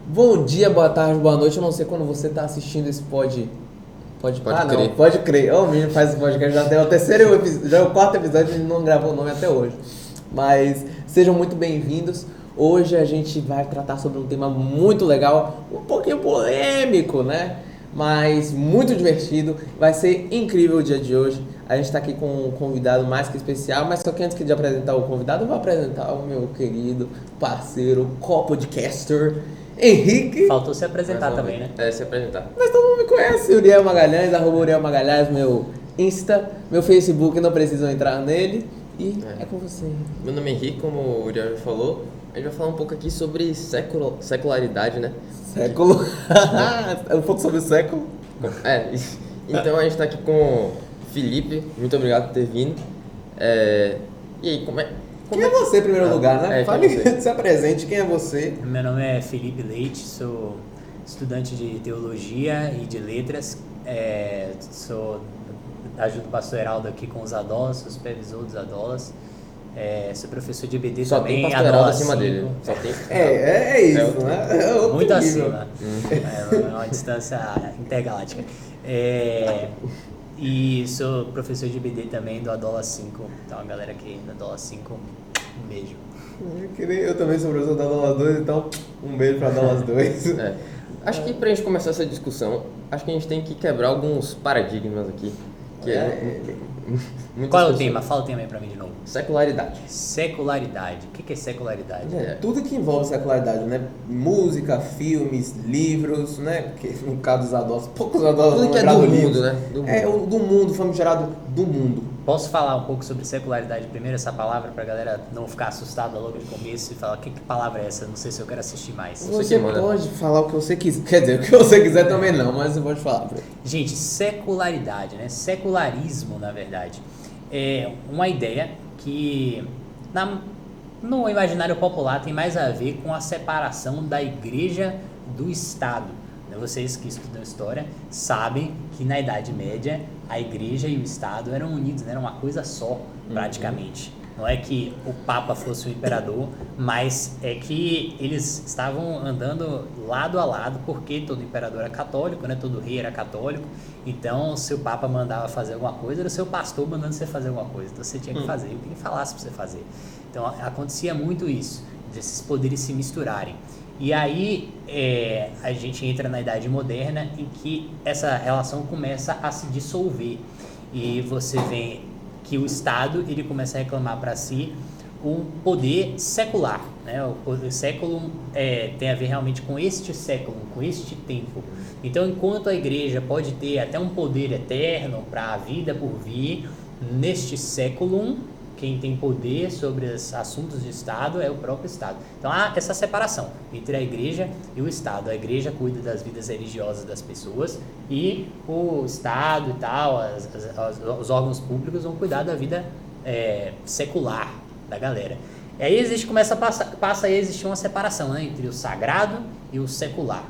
Bom dia, boa tarde, boa noite. Eu não sei quando você está assistindo esse Pode crer. Não, pode crer. O menino faz esse podcast já é o terceiro episódio, já é o quarto episódio e ele não gravou o nome até hoje. Mas sejam muito bem-vindos. Hoje a gente vai tratar sobre um tema muito legal, um pouquinho polêmico, né? Mas muito divertido. Vai ser incrível o dia de hoje. A gente está aqui com um convidado mais que especial, mas só que antes de apresentar o convidado, eu vou apresentar o meu querido parceiro, co-podcaster, Henrique. Faltou se apresentar também, né? Se apresentar. Mas todo mundo me conhece, Uriel Magalhães, @Uriel Magalhães, meu Insta, meu Facebook, não precisam entrar nele. E é com você. Meu nome é Henrique, como o Uriel já falou. A gente vai falar um pouco aqui sobre secularidade, né? Século. Um pouco sobre o século. Então a gente tá aqui com o Felipe, muito obrigado por ter vindo. E aí, Quem é você em primeiro lugar, né? Fale, se apresente, quem é você? Meu nome é Felipe Leite, sou estudante de Teologia e de Letras. Ajudo o pastor Heraldo aqui com os Adolas, sou supervisor dos Adolas. Sou professor de EBD só também. Só tem pastor Heraldo acima dele. Só tem... É isso, né? É muito nível. acima. É uma distância intergaláctica. E sou professor de EBD também do Adola 5. Então a galera aqui do Adola 5, um beijo. Eu também sou professor da Adolas 2, então um beijo pra Adolas 2. Acho que pra gente começar essa discussão, acho que a gente tem que quebrar alguns paradigmas aqui. Qual é o tema? Fala o tema aí pra mim de novo. Secularidade. Secularidade. O que é secularidade? Tudo que envolve secularidade, né? Música, filmes, livros, né? Porque no caso dos adultos, poucos adultos tudo que é do mundo, né? Do mundo, famigerado do mundo. Posso falar um pouco sobre secularidade primeiro, essa palavra, pra galera não ficar assustada logo de começo e falar que palavra é essa? Não sei se eu quero assistir mais. Você pode falar o que você quiser, quer dizer, o que você quiser também não, mas você pode falar. Gente, secularidade, né? Secularismo, na verdade, é uma ideia que no imaginário popular tem mais a ver com a separação da igreja do Estado. Vocês que estudam história sabem que na Idade Média a igreja e o Estado eram unidos, né? Era uma coisa só, praticamente. Não é que o Papa fosse o imperador, mas é que eles estavam andando lado a lado, porque todo imperador era católico, né? Todo rei era católico. Então, se o Papa mandava fazer alguma coisa, era o seu pastor mandando você fazer alguma coisa. Então, você tinha que fazer o que ele falasse para você fazer. Então, acontecia muito isso, desses poderes se misturarem. E aí a gente entra na Idade Moderna, em que essa relação começa a se dissolver. E você vê que o Estado ele começa a reclamar para si um poder secular, né? O século tem a ver realmente com este século, com este tempo. Então, enquanto a igreja pode ter até um poder eterno para a vida por vir, neste século, quem tem poder sobre os assuntos de Estado é o próprio Estado. Então há essa separação entre a igreja e o Estado. A igreja cuida das vidas religiosas das pessoas e o Estado e tal, os órgãos públicos vão cuidar da vida secular da galera. E aí passa a existir uma separação, né, entre o sagrado e o secular.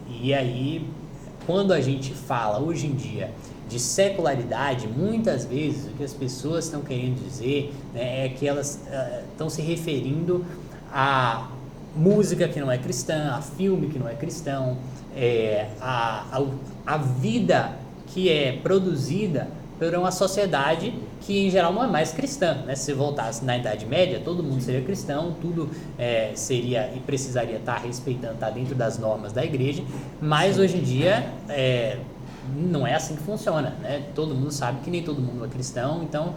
E aí, quando a gente fala hoje em dia de secularidade, muitas vezes o que as pessoas estão querendo dizer, né, é que elas estão se referindo a música que não é cristã, a filme que não é cristão, a vida que é produzida por uma sociedade que em geral não é mais cristã, né? Se voltasse na Idade Média, todo mundo seria cristão, tudo seria e precisaria estar respeitando, estar dentro das normas da igreja, mas hoje em dia não é assim que funciona, né? Todo mundo sabe que nem todo mundo é cristão, então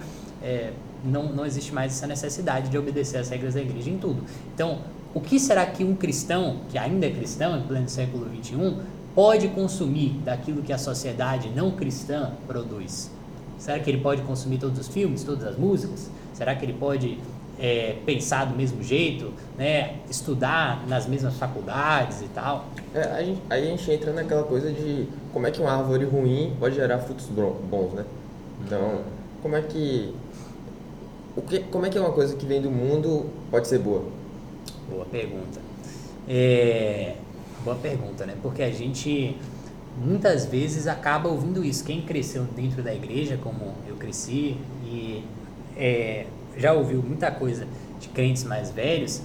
não existe mais essa necessidade de obedecer às regras da igreja em tudo. Então, o que será que um cristão, que ainda é cristão, em pleno século XXI, pode consumir daquilo que a sociedade não cristã produz? Será que ele pode consumir todos os filmes, todas as músicas? Será que ele pode pensar do mesmo jeito, né? Estudar nas mesmas faculdades e tal? Aí a gente entra naquela coisa de como é que uma árvore ruim pode gerar frutos bons, né? Então, como é que uma coisa que vem do mundo pode ser boa? Boa pergunta. Boa pergunta, né? Porque a gente muitas vezes acaba ouvindo isso. Quem cresceu dentro da igreja, como eu cresci, e já ouviu muita coisa de crentes mais velhos,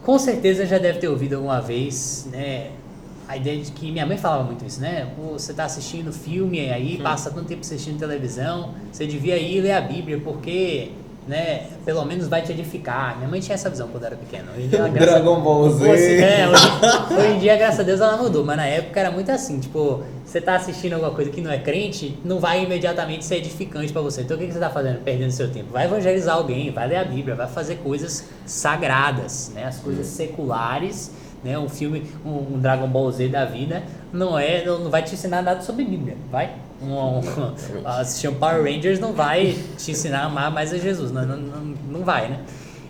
Com certeza já deve ter ouvido alguma vez, né? A ideia de que minha mãe falava muito isso, né? Pô, você tá assistindo filme aí, passa tanto tempo assistindo televisão, você devia ir ler a Bíblia, porque, né, pelo menos vai te edificar. Minha mãe tinha essa visão quando era pequena. Hoje em dia, Dragon Ball Z. Hoje em dia, graças a Deus, ela mudou, mas na época era muito assim, tipo, você tá assistindo alguma coisa que não é crente, não vai imediatamente ser edificante pra você. Então o que você tá fazendo? Perdendo seu tempo. Vai evangelizar alguém, vai ler a Bíblia, vai fazer coisas sagradas, né? As coisas seculares, né? Um filme, um Dragon Ball Z da vida, não vai te ensinar nada sobre Bíblia, vai? Assistir um Power Rangers não vai te ensinar a amar mais a Jesus, não vai, né?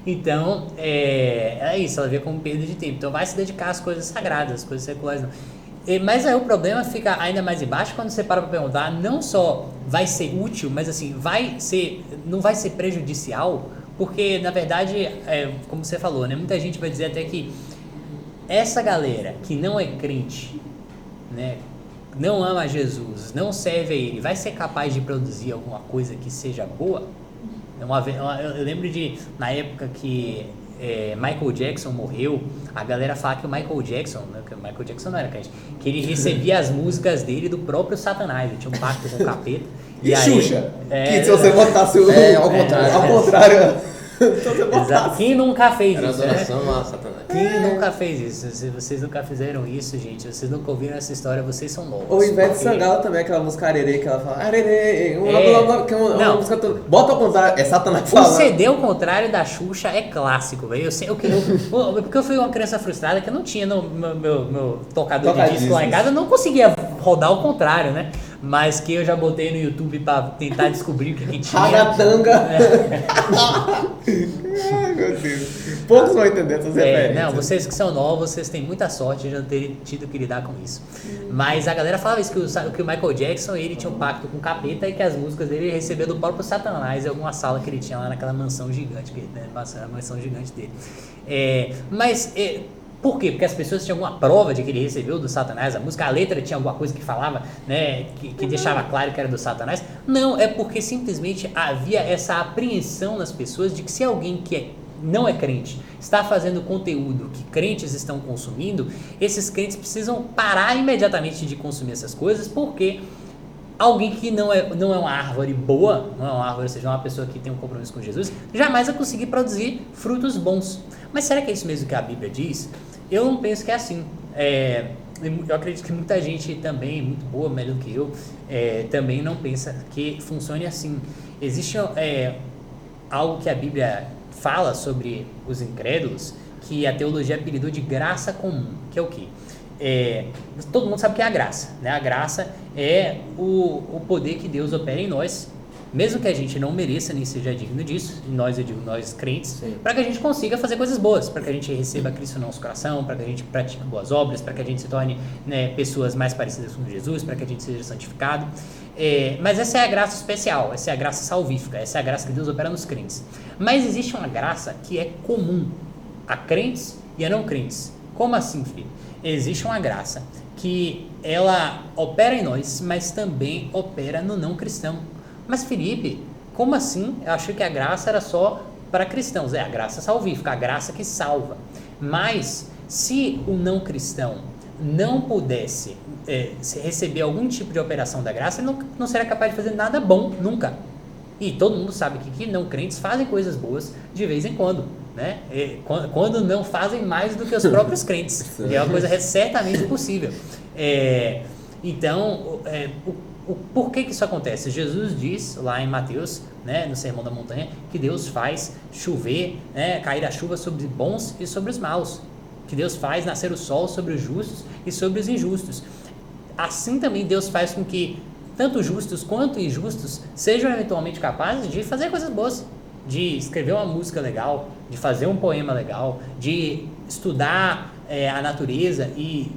Então, é isso, ela vê como perda de tempo. Então vai se dedicar às coisas sagradas, às coisas seculares não. Mas aí o problema fica ainda mais embaixo quando você para pra perguntar, não só vai ser útil, mas assim, não vai ser prejudicial, porque na verdade, como você falou, né, muita gente vai dizer até que essa galera que não é crente, né, não ama Jesus, não serve a ele, vai ser capaz de produzir alguma coisa que seja boa? Eu lembro de, na época que Michael Jackson morreu, a galera fala que o Michael Jackson, né, que o Michael Jackson não era crente, que ele recebia as músicas dele do próprio Satanás, ele tinha um pacto com o capeta. E aí, Xuxa, que se você botasse o... ao contrário. Ao contrário. Exato. Quem nunca fez era isso? adoração a Satanás. Quem nunca fez isso? Se vocês nunca fizeram isso, gente, vocês nunca ouviram essa história, vocês são novos. Ou Ivete Sangalo também, aquela música Arerê, que ela fala Arerê, uma música toda. Bota ao contrário, é Satanás falando. O CD ao contrário da Xuxa é clássico, velho. Porque eu fui uma criança frustrada que eu não tinha no meu tocador de disco lá em casa, eu não conseguia rodar ao contrário, né? Mas que eu já botei no YouTube pra tentar descobrir o que tinha. Ragatanga. Ai, meu Deus. Poucos vão entender essas referências. Não, vocês que são novos, vocês têm muita sorte de não terem tido que lidar com isso. Mas a galera falava isso, que o Michael Jackson, ele tinha um pacto com o capeta e que as músicas dele ele recebia do próprio Satanás em alguma sala que ele tinha lá naquela mansão gigante, né, a mansão gigante dele. Por quê? Porque as pessoas tinham alguma prova de que ele recebeu do Satanás a música, a letra tinha alguma coisa que falava, né, que deixava claro que era do Satanás? Não, é porque simplesmente havia essa apreensão nas pessoas de que se alguém que não é crente está fazendo conteúdo que crentes estão consumindo, esses crentes precisam parar imediatamente de consumir essas coisas, porque alguém que não é uma árvore boa, não é uma árvore, ou seja, uma pessoa que tem um compromisso com Jesus, jamais vai conseguir produzir frutos bons. Mas será que é isso mesmo que a Bíblia diz? Eu não penso que é assim. Eu acredito que muita gente também, muito boa, melhor do que eu, também não pensa que funcione assim. Existe algo que a Bíblia fala sobre os incrédulos, que a teologia apelidou de graça comum, que é o quê? Todo mundo sabe o que é a graça, né? A graça é o poder que Deus opera em nós, mesmo que a gente não mereça nem seja digno disso, nós, eu digo, nós crentes, para que a gente consiga fazer coisas boas, para que a gente receba Cristo no nosso coração, para que a gente pratique boas obras, para que a gente se torne, né, pessoas mais parecidas com Jesus, para que a gente seja santificado. Mas essa é a graça especial, essa é a graça salvífica, essa é a graça que Deus opera nos crentes. Mas existe uma graça que é comum a crentes e a não crentes. Como assim, Felipe? Existe uma graça que ela opera em nós, mas também opera no não cristão. Mas Felipe, como assim? Eu achei que a graça era só para cristãos. A graça salvífica, a graça que salva. Mas se o não cristão não pudesse receber algum tipo de operação da graça, ele não seria capaz de fazer nada bom, nunca. E todo mundo sabe que não crentes fazem coisas boas de vez em quando, né? Quando não fazem mais do que os próprios crentes. Que é uma coisa certamente possível. Então, por que isso acontece? Jesus diz lá em Mateus, né, no Sermão da Montanha, que Deus faz chover, né, cair a chuva sobre os bons e sobre os maus. Que Deus faz nascer o sol sobre os justos e sobre os injustos. Assim também Deus faz com que tanto justos quanto injustos sejam eventualmente capazes de fazer coisas boas, de escrever uma música legal, de fazer um poema legal, de estudar a natureza e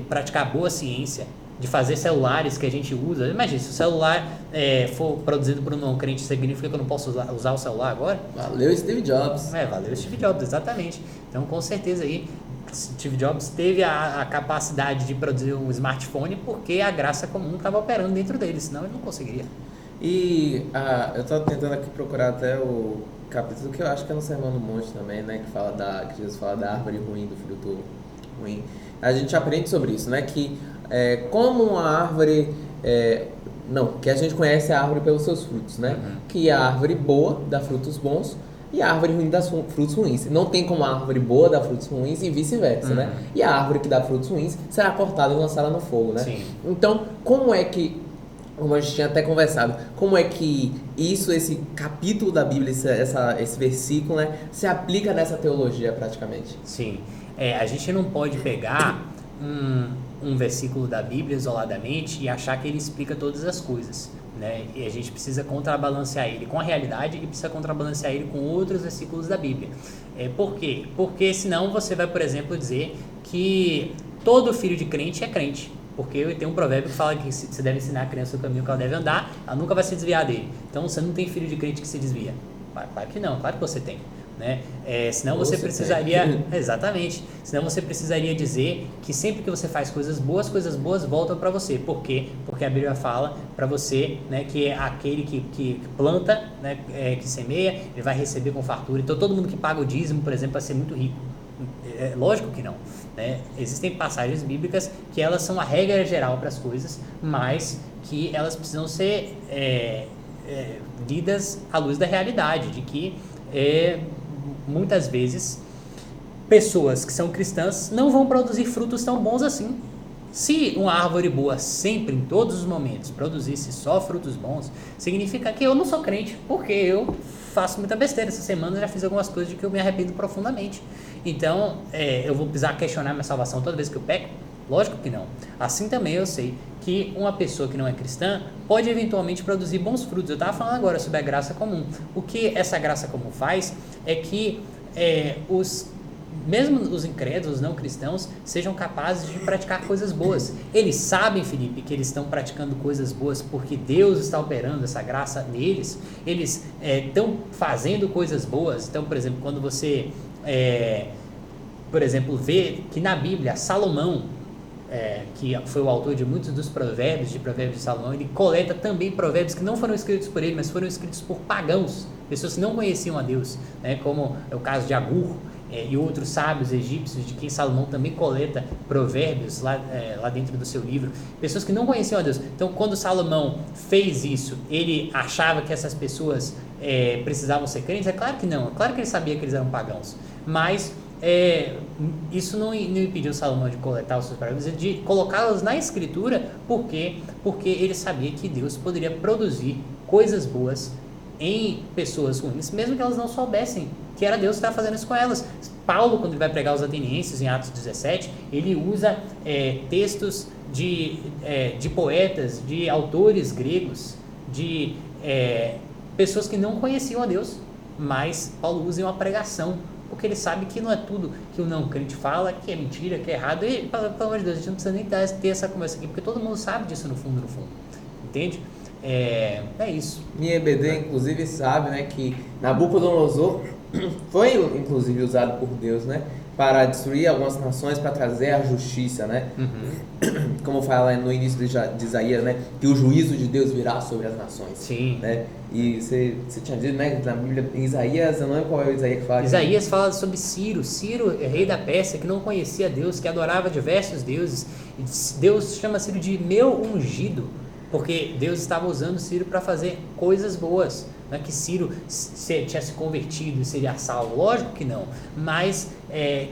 praticar boa ciência, de fazer celulares que a gente usa. Imagina, se o celular for produzido por um não crente, significa que eu não posso usar o celular agora? Valeu, Steve Jobs. Valeu, Steve Jobs, exatamente. Então, com certeza aí, Steve Jobs teve a capacidade de produzir um smartphone porque a graça comum estava operando dentro dele, senão ele não conseguiria. E eu estava tentando aqui procurar até capítulo que eu acho que é no Sermão do Monte também, né? Que Jesus fala da árvore ruim, do fruto ruim. A gente aprende sobre isso, né? Que como uma árvore... que a gente conhece a árvore pelos seus frutos, né? Que a árvore boa dá frutos bons e a árvore ruim dá frutos ruins. Não tem como a árvore boa dar frutos ruins e vice-versa, né? E a árvore que dá frutos ruins será cortada e lançada no fogo, né? Sim. Então, como é que, como a gente tinha até conversado, como é que esse capítulo da Bíblia, esse versículo, né, se aplica nessa teologia praticamente? Sim. A gente não pode pegar um versículo da Bíblia isoladamente e achar que ele explica todas as coisas, né? E a gente precisa contrabalancear ele com a realidade e precisa contrabalancear ele com outros versículos da Bíblia. Por quê? Porque senão você vai, por exemplo, dizer que todo filho de crente é crente. Porque tem um provérbio que fala que você deve ensinar a criança o caminho que ela deve andar, ela nunca vai se desviar dele. Então você não tem filho de crente que se desvia. Claro que não, claro que você tem. Né? Senão você precisaria... Exatamente. Senão você precisaria dizer que sempre que você faz coisas boas voltam para você. Por quê? Porque a Bíblia fala para você, né, que é aquele que planta, né, que semeia, ele vai receber com fartura. Então todo mundo que paga o dízimo, por exemplo, vai ser muito rico. Lógico que não. Né? Existem passagens bíblicas que elas são a regra geral para as coisas, mas que elas precisam ser lidas à luz da realidade, de que muitas vezes pessoas que são cristãs não vão produzir frutos tão bons assim. Se uma árvore boa sempre, em todos os momentos, produzisse só frutos bons, significa que eu não sou crente, porque eu faço muita besteira. Essa semana eu já fiz algumas coisas de que eu me arrependo profundamente. Então, eu vou precisar questionar minha salvação toda vez que eu peco? Lógico que não. Assim também eu sei que uma pessoa que não é cristã pode eventualmente produzir bons frutos. Eu estava falando agora sobre a graça comum. O que essa graça comum faz é que mesmo os incrédulos, não cristãos, sejam capazes de praticar coisas boas. Eles sabem, Felipe, que eles estão praticando coisas boas porque Deus está operando essa graça neles. Eles estão fazendo coisas boas. Então, por exemplo, quando você, por exemplo, vê que na Bíblia, Salomão, que foi o autor de muitos dos provérbios de Salomão, ele coleta também provérbios que não foram escritos por ele, mas foram escritos por pagãos, pessoas que não conheciam a Deus, né, como é o caso de Agur, e outros sábios egípcios, de quem Salomão também coleta provérbios lá dentro do seu livro, pessoas que não conheciam a Deus. Então, quando Salomão fez isso, ele achava que essas pessoas precisavam ser crentes? É claro que não, é claro que ele sabia que eles eram pagãos, mas isso não impediu Salomão de coletar os seus provérbios, de colocá-los na escritura. Por quê? Porque ele sabia que Deus poderia produzir coisas boas em pessoas ruins, mesmo que elas não soubessem que era Deus que estava fazendo isso com elas. Paulo, quando ele vai pregar os atenienses em Atos 17, ele usa textos de poetas, de autores gregos, de pessoas que não conheciam a Deus, mas Paulo usa em uma pregação, porque ele sabe que não é tudo que o não crente fala que é mentira, que é errado. E, pelo amor de Deus, a gente não precisa nem ter essa conversa aqui, porque todo mundo sabe disso no fundo, entende? É isso. Minha EBD, inclusive, sabe, né, que Nabucodonosor foi, inclusive, usado por Deus, né, para destruir algumas nações, para trazer a justiça, né? Como fala no início de Isaías, né, que o juízo de Deus virá sobre as nações. Sim. Né? E você tinha dito, né, na Bíblia, em Isaías, eu não lembro qual é o Isaías que fala. Isaías fala sobre Ciro, rei da Pérsia, que não conhecia Deus, que adorava diversos deuses. Deus chama Ciro de meu ungido, porque Deus estava usando Ciro para fazer coisas boas. Não é que Ciro tinha se convertido e seria salvo, lógico que não, mas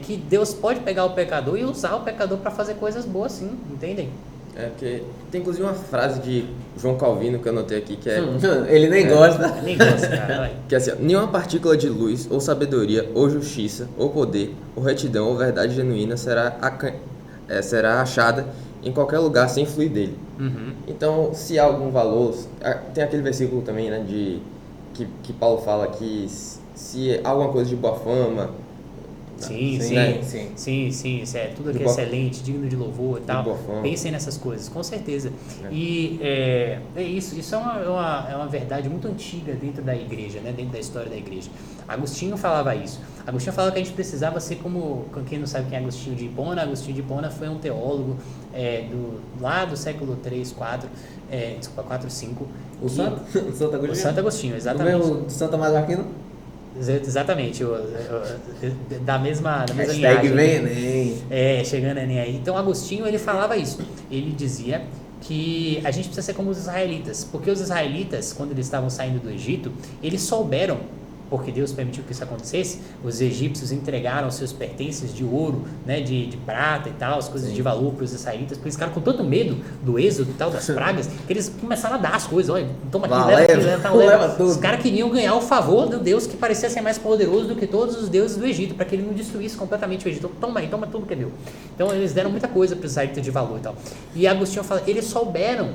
que Deus pode pegar o pecador e usar o pecador para fazer coisas boas, sim, entendem? Porque tem inclusive uma frase de João Calvino que eu anotei aqui, que ele nem gosta. Ele nem gosta, cara. Que é assim: nenhuma partícula de luz, ou sabedoria, ou justiça, ou poder, ou retidão, ou verdade genuína será achada em qualquer lugar sem fluir dele. Então, se há algum valor, tem aquele versículo também, né, que Paulo fala que se há alguma coisa de boa fama, sim, isso é tudo que é excelente, digno de louvor e tal, pensem nessas coisas, com certeza. E isso é uma verdade muito antiga dentro da igreja, né, dentro da história da igreja. Agostinho falava isso. Agostinho falava que a gente precisava ser como, quem não sabe quem é Agostinho de Hipona. Agostinho de Hipona foi um teólogo lá do século 3, 4, 4, 5. O Santo Agostinho? O Santo Agostinho, exatamente. O Santo Tomás de Aquino? Exatamente, da mesma Hashtag linhagem. vem Enem. Chegando Enem aí. Então Agostinho, ele falava isso. Ele dizia que a gente precisa ser como os israelitas, porque os israelitas, quando eles estavam saindo do Egito, eles souberam, porque Deus permitiu que isso acontecesse, os egípcios entregaram seus pertences de ouro, né, de prata e tal, as coisas de valor para os israelitas, porque eles ficaram com tanto medo do êxodo e tal, das pragas, que eles começaram a dar as coisas, olha, toma aqui, leva tudo. Os caras queriam ganhar o favor do Deus que parecia ser mais poderoso do que todos os deuses do Egito, para que ele não destruísse completamente o Egito. Toma aí, toma tudo que é meu. Então eles deram muita coisa para os israelitas de valor e tal. E Agostinho fala, eles souberam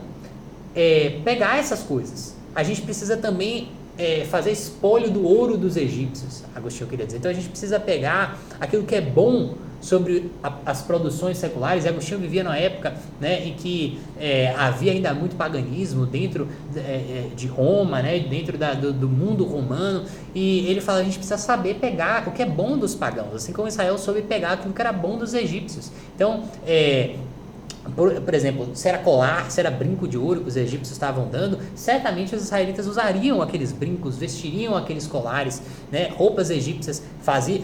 pegar essas coisas. A gente precisa também fazer espólio do ouro dos egípcios, Agostinho queria dizer. Então a gente precisa pegar aquilo que é bom sobre as produções seculares. E Agostinho vivia numa época, né, em que havia ainda muito paganismo dentro de Roma, né, dentro do mundo romano, e ele fala, a gente precisa saber pegar o que é bom dos pagãos, assim como Israel soube pegar aquilo que era bom dos egípcios. Então, por exemplo, se era colar, se era brinco de ouro que os egípcios estavam dando, certamente os israelitas usariam aqueles brincos, vestiriam aqueles colares, né? Roupas egípcias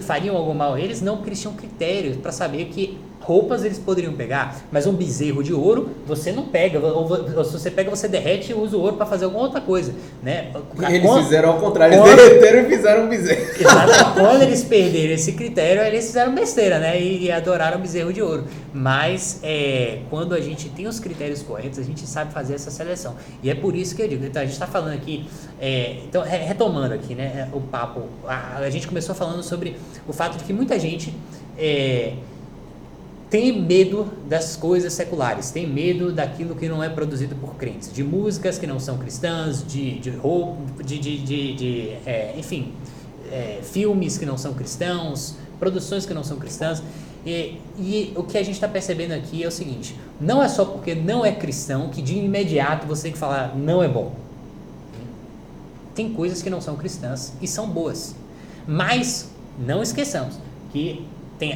fariam algum mal a eles? Não, porque eles tinham critérios para saber que roupas eles poderiam pegar, mas um bezerro de ouro você não pega, ou se você pega, você derrete e usa o ouro para fazer alguma outra coisa, né? Eles fizeram ao contrário, eles derreteram e fizeram um bezerro. Exatamente. Quando eles perderam esse critério, eles fizeram besteira, né? E adoraram o bezerro de ouro. Mas quando a gente tem os critérios corretos, a gente sabe fazer essa seleção. E é por isso que eu digo, então a gente está falando aqui, então retomando aqui, né, o papo, a gente começou falando sobre o fato de que muita gente tem medo das coisas seculares, tem medo daquilo que não é produzido por crentes, de músicas que não são cristãs, de roupa, enfim, filmes que não são cristãos, produções que não são cristãs. E o que a gente está percebendo aqui é o seguinte, não é só porque não é cristão que de imediato você tem que falar não é bom. Tem coisas que não são cristãs e são boas, mas não esqueçamos que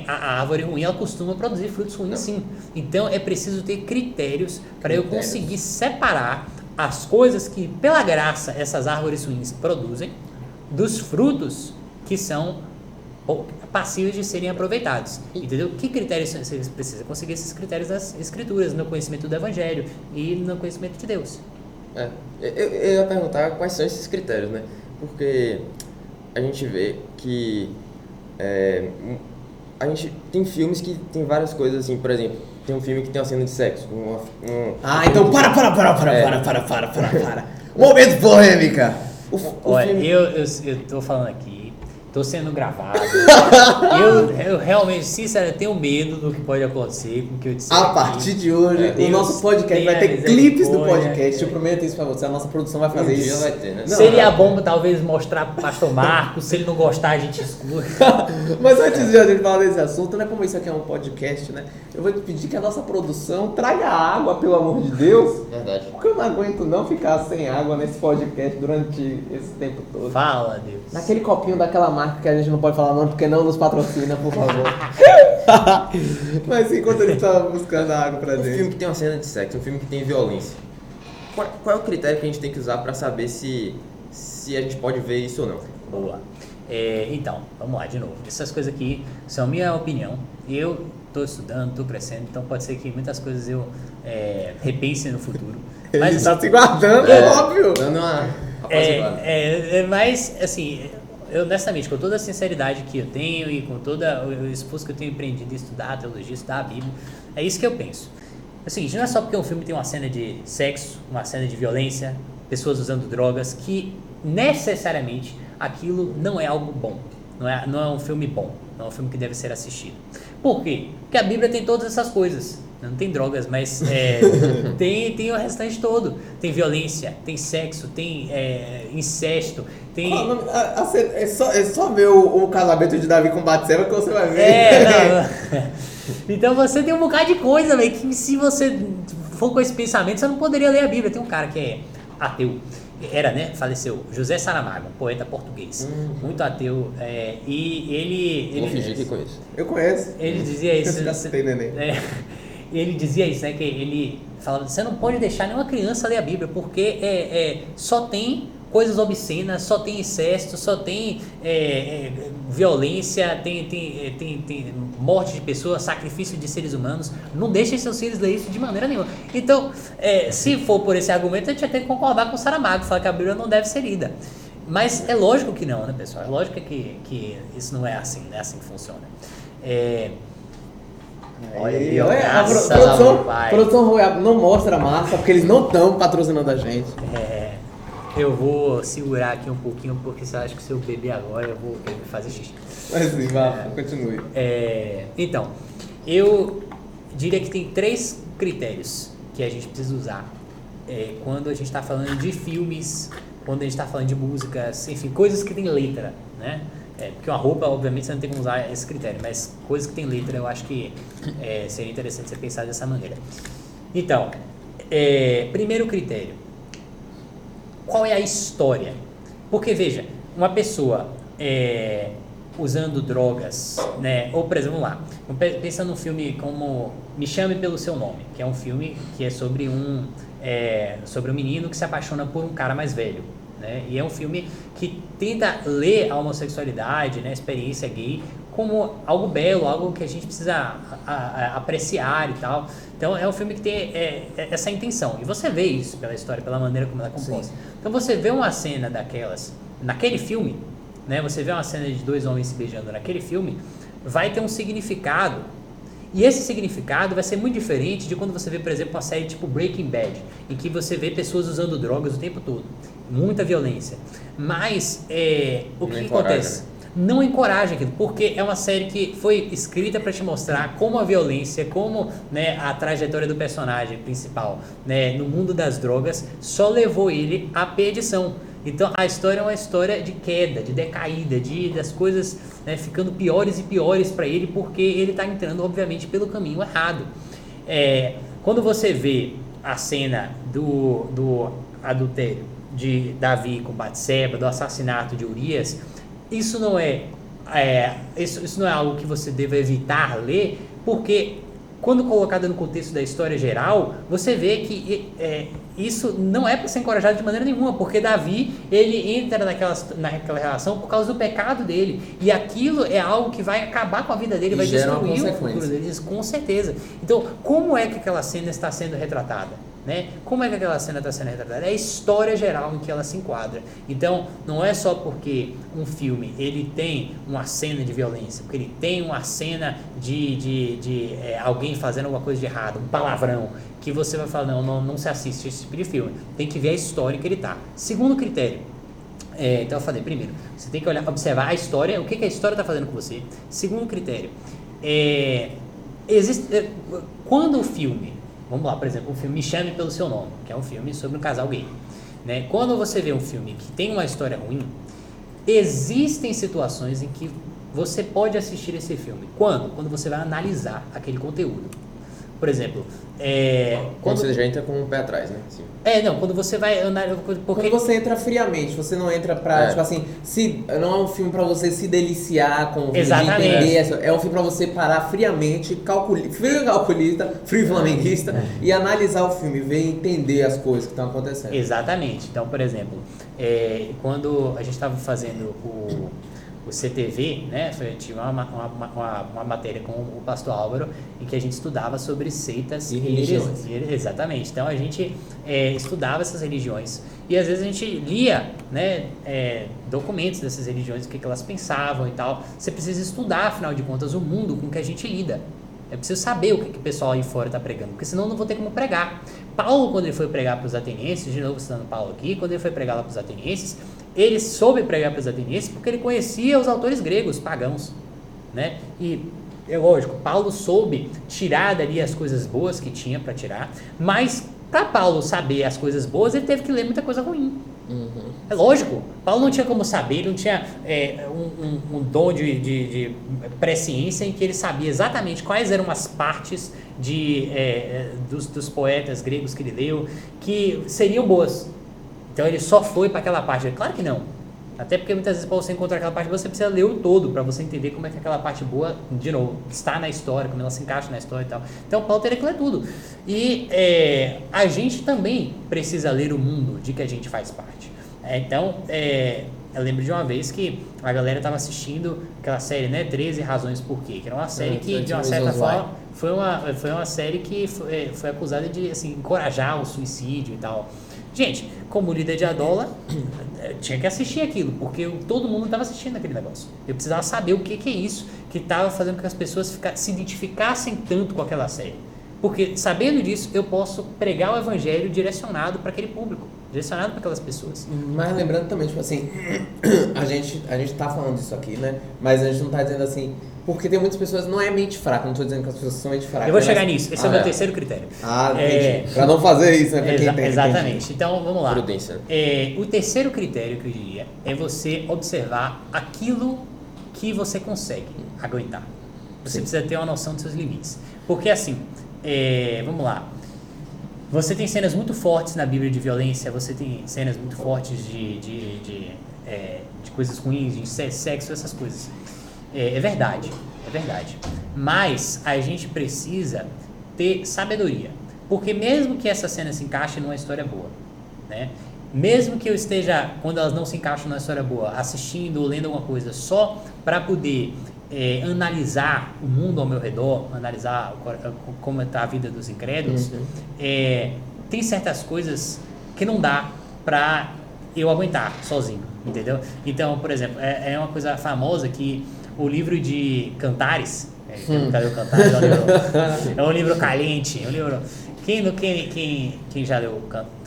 a árvore ruim, ela costuma produzir frutos ruins, sim. Então é preciso ter critérios para eu conseguir separar as coisas que, pela graça, essas árvores ruins produzem dos frutos que são passíveis de serem aproveitados. Entendeu? Que critérios você precisa? Conseguir esses critérios das escrituras, no conhecimento do Evangelho e no conhecimento de Deus. Eu ia perguntar quais são esses critérios, né? Porque a gente vê que a gente tem filmes que tem várias coisas assim, por exemplo, tem um filme que tem uma cena de sexo. Então para. Momento polêmica. Olha, eu tô falando aqui, tô sendo gravado. eu realmente, sinceramente, tenho medo do que pode acontecer com o que eu disse. A partir de hoje, o nosso podcast vai ter clipes do podcast. Eu prometo isso pra você, a nossa produção vai fazer isso. Vai ter, né? Seria bom talvez mostrar pro pastor Marcos, se ele não gostar a gente exclui. Mas antes de a gente falar desse assunto, né, como isso aqui é um podcast, né, eu vou te pedir que a nossa produção traga água, pelo amor de Deus. Verdade. Porque eu não aguento não ficar sem água nesse podcast durante esse tempo todo. Fala, Deus. Naquele copinho daquela marca que a gente não pode falar não, porque não nos patrocina, por favor. Mas enquanto ele tá buscando a água pra Um gente. filme que tem uma cena de sexo, um filme que tem violência. Qual é o critério que a gente tem que usar para saber se a gente pode ver isso ou não? Boa. Então, vamos lá de novo. Essas coisas aqui são minha opinião. Eu estou estudando, estou crescendo, então pode ser que muitas coisas eu repense no futuro. Mas Ele tá se guardando, é óbvio. Dando uma apaziguada. Mas, assim, eu, honestamente, com toda a sinceridade que eu tenho e com todo o esforço que eu tenho empreendido em estudar a teologia, estudar a Bíblia, é isso que eu penso. É o seguinte, não é só porque um filme tem uma cena de sexo, uma cena de violência, pessoas usando drogas, que necessariamente aquilo não é algo bom. Não é um filme bom, não é um filme que deve ser assistido. Por quê? Porque a Bíblia tem todas essas coisas. Não tem drogas, mas tem o restante todo. Tem violência, tem sexo, tem incesto, tem... É só ver o casamento de Davi com Batseba que você vai ver. Então você tem um bocado de coisa, velho, que se você for com esse pensamento, você não poderia ler a Bíblia. Tem um cara que é ateu, faleceu, José Saramago, um poeta português, muito ateu, e ele... Vou fingir que conheço. Eu conheço. Ele dizia isso. Eu já citei neném. Ele dizia isso, né, que ele falava, você não pode deixar nenhuma criança ler a Bíblia, porque só tem coisas obscenas, só tem incesto, só tem violência, tem morte de pessoas, sacrifício de seres humanos. Não deixem seus filhos ler isso de maneira nenhuma. Então, se for por esse argumento, a gente vai ter que concordar com o Saramago, falar que a Bíblia não deve ser lida. Mas é lógico que não, né, pessoal? É lógico que isso não é assim, não é assim que funciona. Olha aí, a produção não mostra a massa, porque eles não estão patrocinando a gente. Eu vou segurar aqui um pouquinho, porque se eu acho que se eu beber agora, eu vou fazer xixi. Mas sim, continue. Então, eu diria que tem 3 critérios que a gente precisa usar quando a gente está falando de filmes, quando a gente está falando de músicas, enfim, coisas que tem letra, né? Porque uma roupa, obviamente, você não tem como usar esse critério, mas coisas que tem letra, eu acho que seria interessante você pensar dessa maneira. Então, primeiro critério, qual é a história? Porque, veja, uma pessoa usando drogas, né? Ou, por exemplo, vamos lá, pensa num filme como Me Chame Pelo Seu Nome, que é um filme que é sobre um menino que se apaixona por um cara mais velho. Né? E é um filme que tenta ler a homossexualidade, né, a experiência gay, como algo belo, algo que a gente precisa apreciar e tal. Então é um filme que tem essa intenção. E você vê isso pela história, pela maneira como ela é composta. Sim. Então você vê uma cena daquelas, naquele filme, né, você vê uma cena de 2 homens se beijando naquele filme, vai ter um significado. E esse significado vai ser muito diferente de quando você vê, por exemplo, uma série tipo Breaking Bad, em que você vê pessoas usando drogas o tempo todo. Muita violência. Mas o que acontece? Não encoraja aquilo, porque é uma série que foi escrita para te mostrar como a violência, como, né, a trajetória do personagem principal, né, no mundo das drogas só levou ele à perdição. Então a história é uma história de queda, de decaída, das coisas, né, ficando piores e piores para ele, porque ele está entrando, obviamente, pelo caminho errado. Quando você vê a cena do adultério de Davi com Batseba, do assassinato de Urias, isso não é algo que você deva evitar ler, porque quando colocado no contexto da história geral, você vê que isso não é para ser encorajado de maneira nenhuma, porque Davi, ele entra naquela relação por causa do pecado dele, e aquilo é algo que vai acabar com a vida dele, vai destruir o futuro dele, com certeza. Então, como é que aquela cena está sendo retratada? Né? Como é que aquela cena está sendo retratada? É a história geral em que ela se enquadra. Então, não é só porque um filme ele tem uma cena de violência, porque ele tem uma cena de alguém fazendo alguma coisa de errado, um palavrão, que você vai falar, não se assiste esse tipo de filme. Tem que ver a história que ele está. Segundo critério, então eu falei, primeiro, você tem que observar a história, o que a história está fazendo com você. Segundo critério, quando o filme, vamos lá, por exemplo, o filme Me Chame Pelo Seu Nome, que é um filme sobre um casal gay, né? Quando você vê um filme que tem uma história ruim, existem situações em que você pode assistir esse filme. Quando você vai analisar aquele conteúdo. Por exemplo, quando você já entra com um pé atrás, né? Sim. Quando você vai analisar... Quando você entra friamente, você não entra pra, tipo assim, não é um filme pra você se deliciar com o vídeo, de entender, é um filme pra você parar friamente, frio flamenguista, e analisar o filme, ver e entender as coisas que estão acontecendo. Exatamente. Então, por exemplo, quando a gente estava fazendo o CTV, né, tinha uma matéria com o pastor Álvaro em que a gente estudava sobre seitas e religiões. Exatamente. Então a gente estudava essas religiões e às vezes a gente lia, né, documentos dessas religiões, o que elas pensavam e tal. Você precisa estudar, afinal de contas, o mundo com que a gente lida. É preciso saber o que o pessoal aí fora está pregando, porque senão não vou ter como pregar. Paulo, quando ele foi pregar para os atenienses, de novo citando Paulo aqui, quando ele foi pregar lá para os atenienses, ele soube pregar para os atenienses porque ele conhecia os autores gregos, pagãos, né? E é lógico, Paulo soube tirar dali as coisas boas que tinha para tirar, mas para Paulo saber as coisas boas, ele teve que ler muita coisa ruim. Uhum. É lógico, Paulo não tinha como saber, ele não tinha um dom de presciência em que ele sabia exatamente quais eram as partes dos poetas gregos que ele leu que seriam boas. Então ele só foi para aquela parte. Claro que não. Até porque muitas vezes para você encontrar aquela parte você precisa ler o todo para você entender como é que aquela parte boa, de novo, está na história, como ela se encaixa na história e tal. Então Paulo teria que ler tudo. E a gente também precisa ler o mundo de que a gente faz parte. Então, eu lembro de uma vez que a galera tava assistindo aquela série, né, 13 Razões Por Quê, que era uma série que, de uma certa forma, foi uma série que foi acusada de, assim, encorajar o suicídio e tal. Gente, como líder de Adola, tinha que assistir aquilo, porque todo mundo estava assistindo aquele negócio. Eu precisava saber o que é isso que estava fazendo com que as pessoas se identificassem tanto com aquela série. Porque, sabendo disso, eu posso pregar o evangelho direcionado para aquele público, direcionado para aquelas pessoas. Mas lembrando também, tipo assim, a gente tá falando disso aqui, né? Mas a gente não tá dizendo assim, porque tem muitas pessoas, não é mente fraca, não tô dizendo que as pessoas são mente fracas. Eu vou chegar nisso, esse é o meu terceiro critério. Entendi. Pra não fazer isso, né? Pra quem tem. Exatamente. Entendi. Então, vamos lá. Prudência. O terceiro critério que eu diria é você observar aquilo que você consegue aguentar. Você precisa ter uma noção dos seus limites. Porque assim, vamos lá. Você tem cenas muito fortes na Bíblia de violência, você tem cenas muito fortes de coisas ruins, de sexo, essas coisas. É verdade. Mas a gente precisa ter sabedoria. Porque mesmo que essa cena se encaixe numa história boa, né? Mesmo que eu esteja, quando elas não se encaixam numa história boa, assistindo ou lendo alguma coisa só para poder analisar o mundo ao meu redor, analisar como está a vida dos incrédulos, tem certas coisas que não dá para eu aguentar sozinho, entendeu? Então, por exemplo, é uma coisa famosa que o livro de Cantares, cadê o Cantares? É um livro caliente, quem já leu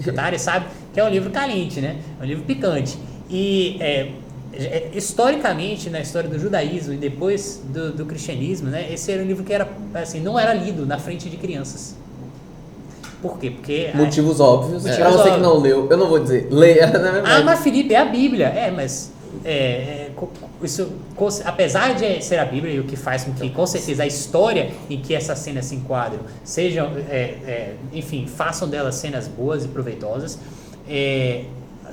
Cantares sabe que é um livro caliente, né? É um livro picante. E historicamente, na história do judaísmo e depois do cristianismo, né, esse era um livro que era, assim, não era lido na frente de crianças. Por quê? Porque... Motivos óbvios. Pra você que não leu, eu não vou dizer, leia. Mas Felipe, é a Bíblia. Mas... isso, apesar de ser a Bíblia, e o que faz com que, com certeza, a história em que essas cenas se enquadram sejam, enfim, façam delas cenas boas e proveitosas,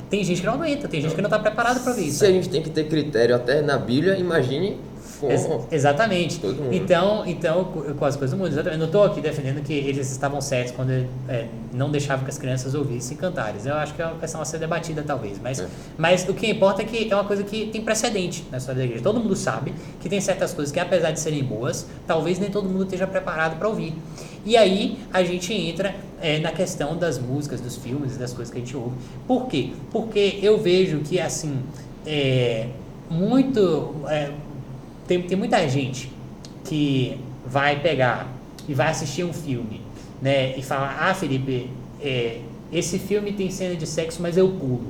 tem gente que não aguenta, tem gente que não está preparada para ver isso. Se a gente tem que ter critério até na Bíblia, imagine exatamente. Todo mundo. Então, com as coisas do mundo, exatamente. Não estou aqui defendendo que eles estavam certos quando não deixavam que as crianças ouvissem Cantares. Eu acho que é uma questão a ser debatida, talvez. Mas o que importa é que é uma coisa que tem precedente na história da igreja. Todo mundo sabe que tem certas coisas que, apesar de serem boas, talvez nem todo mundo esteja preparado para ouvir. E aí a gente entra na questão das músicas, dos filmes, das coisas que a gente ouve. Por quê? Porque eu vejo que, assim, tem muita gente que vai pegar e vai assistir um filme, né, e falar, Felipe, esse filme tem cena de sexo, mas eu pulo.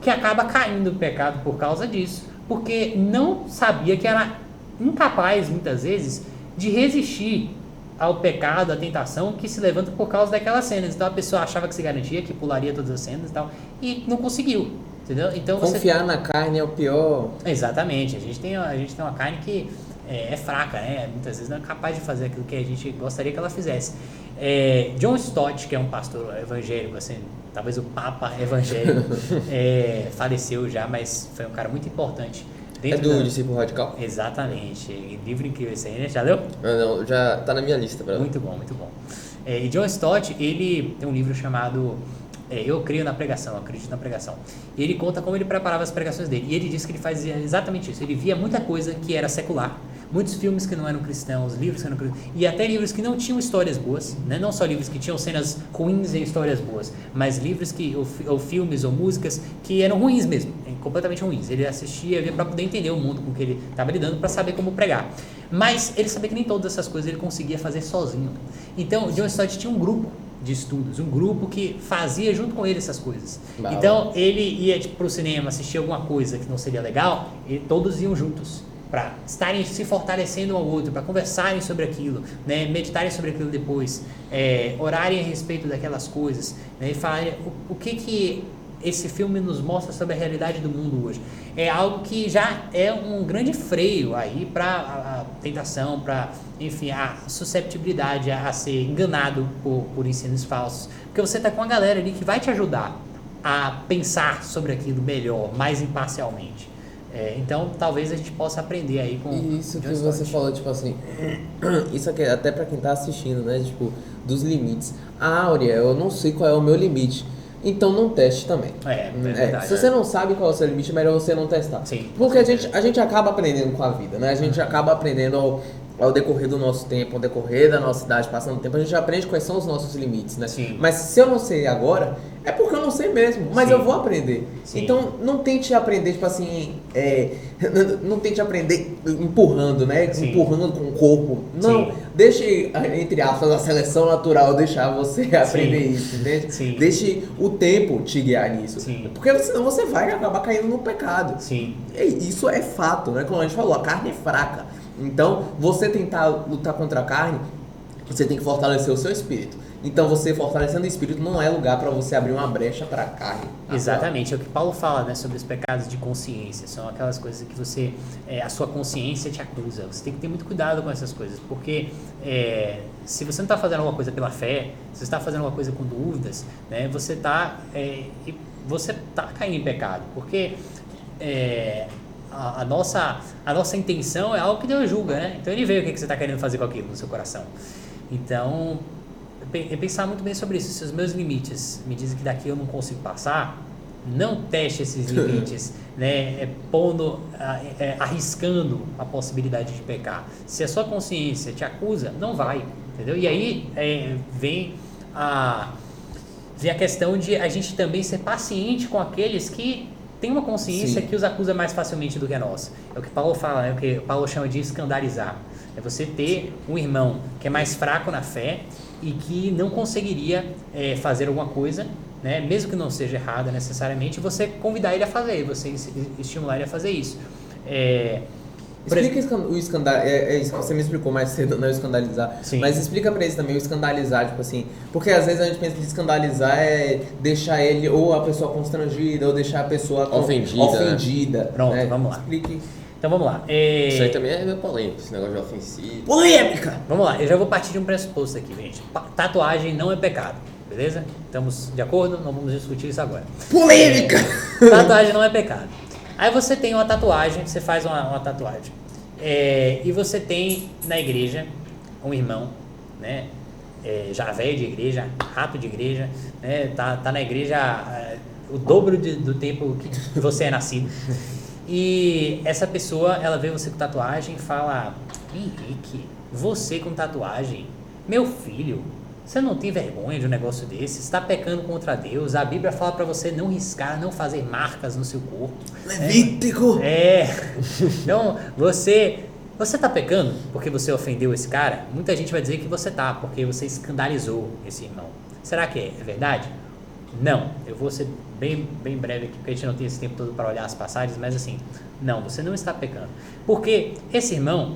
Que acaba caindo no pecado por causa disso, porque não sabia que era incapaz, muitas vezes, de resistir ao pecado, à tentação que se levanta por causa daquelas cenas. Então a pessoa achava que se garantia, que pularia todas as cenas e tal, e não conseguiu. Entendeu? Então, confiar na carne é o pior. Exatamente. A gente tem uma carne que é fraca, né? Muitas vezes não é capaz de fazer aquilo que a gente gostaria que ela fizesse. John Stott, que é um pastor evangélico, assim, talvez o Papa evangélico, faleceu já, mas foi um cara muito importante. Do Discípulo Radical? Exatamente. Livro incrível esse aí, né? Já leu? Não, já tá na minha lista. Muito bom, muito bom. E John Stott, ele tem um livro chamado... Eu creio na pregação, eu acredito na pregação. E ele conta como ele preparava as pregações dele. E ele disse que ele fazia exatamente isso. Ele via muita coisa que era secular. Muitos filmes que não eram cristãos, livros que não eram cristãos. E até livros que não tinham histórias boas. Né? Não só livros que tinham cenas ruins e histórias boas. Mas livros ou filmes ou músicas que eram ruins mesmo. Completamente ruins. Ele assistia, via para poder entender o mundo com que ele estava lidando, para saber como pregar. Mas ele sabia que nem todas essas coisas ele conseguia fazer sozinho. Então, John Stott tinha um grupo de estudos, um grupo que fazia junto com ele essas coisas. Bah, então ele ia para o cinema assistir alguma coisa que não seria legal, e todos iam juntos para estarem se fortalecendo um ao outro, para conversarem sobre aquilo, né, meditarem sobre aquilo depois, orarem a respeito daquelas coisas, né, e falarem o que esse filme nos mostra sobre a realidade do mundo hoje. É algo que já é um grande freio aí para a tentação, para, enfim, a susceptibilidade a ser enganado por ensinos falsos. Porque você está com uma galera ali que vai te ajudar a pensar sobre aquilo melhor, mais imparcialmente. Então, talvez a gente possa aprender aí com... Isso que você falou, tipo assim, isso aqui até para quem está assistindo, né, tipo, dos limites. A Áurea, eu não sei qual é o meu limite. então não teste também. É verdade. Se você não sabe qual é o seu limite, é melhor você não testar. Sim. Porque a gente acaba aprendendo com a vida, né? A gente acaba aprendendo ao decorrer do nosso tempo, ao decorrer da nossa idade, passando o tempo, a gente aprende quais são os nossos limites, né? Sim. Mas se eu não sei agora, é porque eu não sei mesmo, mas Sim. eu vou aprender. Sim. Então, não tente aprender, tipo assim, não tente aprender empurrando, né? Sim. Empurrando com o corpo. Não, Sim. deixe, entre aspas, a seleção natural deixar você aprender isso, entende? Sim. Deixe o tempo te guiar nisso. Sim. Porque senão você vai acabar caindo no pecado. Sim. E isso é fato, né? Como a gente falou, a carne é fraca. Então, você tentar lutar contra a carne, você tem que fortalecer o seu espírito. Então, você fortalecendo o espírito não é lugar para você abrir uma brecha para a carne. Exatamente, é o que Paulo fala, né, sobre os pecados de consciência. São aquelas coisas que você, a sua consciência te acusa. Você tem que ter muito cuidado com essas coisas, porque se você não está fazendo alguma coisa pela fé, se você está fazendo alguma coisa com dúvidas, né, você está caindo em pecado, porque a nossa intenção é algo que Deus julga, né? Então ele vê o que você está querendo fazer com aquilo no seu coração. Então, pensar muito bem sobre isso. Se os meus limites me dizem que daqui eu não consigo passar, não teste esses limites, né? Arriscando a possibilidade de pecar. Se a sua consciência te acusa, não vai, entendeu? E aí vem a questão de a gente também ser paciente com aqueles que têm uma consciência que os acusa mais facilmente do que a nossa. É o que Paulo fala, é o que Paulo chama de escandalizar. É você ter um irmão que é mais fraco na fé e que não conseguiria fazer alguma coisa, né, mesmo que não seja errada necessariamente, você convidar ele a fazer, você estimular ele a fazer isso. Explica o escandalizar, isso que você me explicou mais cedo, não escandalizar. Sim. Mas explica pra eles também o escandalizar, tipo assim, porque às vezes a gente pensa que escandalizar é deixar ele ou a pessoa constrangida ou deixar a pessoa ofendida. Né? Pronto, vamos lá. Explique. Então vamos lá. Isso aí também é meio polêmico, esse negócio de ofensivo. Polêmica! Vamos lá, eu já vou partir de um pressuposto aqui, gente. Tatuagem não é pecado, beleza? Estamos de acordo? Não vamos discutir isso agora. Polêmica! Tatuagem não é pecado. Aí você tem uma tatuagem, você faz uma tatuagem. E você tem na igreja um irmão, né? Já velho de igreja, rato de igreja, né? Tá na igreja o dobro do tempo que você é nascido. E essa pessoa, ela vê você com tatuagem e fala: Henrique, você com tatuagem, meu filho, você não tem vergonha de um negócio desse? Você está pecando contra Deus. A Bíblia fala para você não riscar, não fazer marcas no seu corpo. Levítico! Então, você está pecando porque você ofendeu esse cara? Muita gente vai dizer que você tá, porque você escandalizou esse irmão. Será que é verdade? Não, eu vou ser bem breve aqui, porque a gente não tem esse tempo todo para olhar as passagens, mas assim, não, você não está pecando. Porque esse irmão,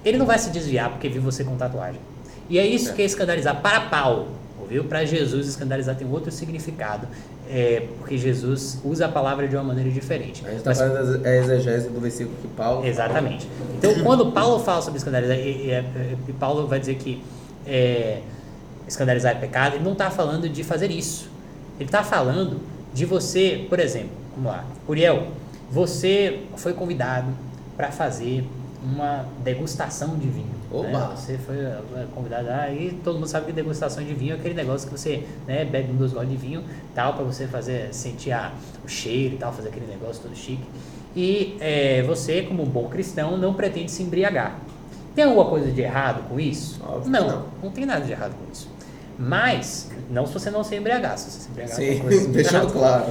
ele não vai se desviar porque viu você com tatuagem. E é isso que é escandalizar para Paulo, ouviu? Para Jesus, escandalizar tem outro significado, porque Jesus usa a palavra de uma maneira diferente. A gente está fazendo a exegese do versículo que Paulo... Exatamente. Então, quando Paulo fala sobre escandalizar, e Paulo vai dizer que escandalizar é pecado, ele não está falando de fazer isso. Ele está falando de você, por exemplo, vamos lá, Uriel, você foi convidado para fazer uma degustação de vinho. Né? Você foi convidado, e todo mundo sabe que degustação de vinho é aquele negócio que você, né, bebe 2 goles de vinho, tal, para você sentir o cheiro e tal, fazer aquele negócio todo chique. E você, como um bom cristão, não pretende se embriagar. Tem alguma coisa de errado com isso? Óbvio não tem nada de errado com isso. Mas, não se você não se embriagar, se você se embriagar... Sim, deixando claro.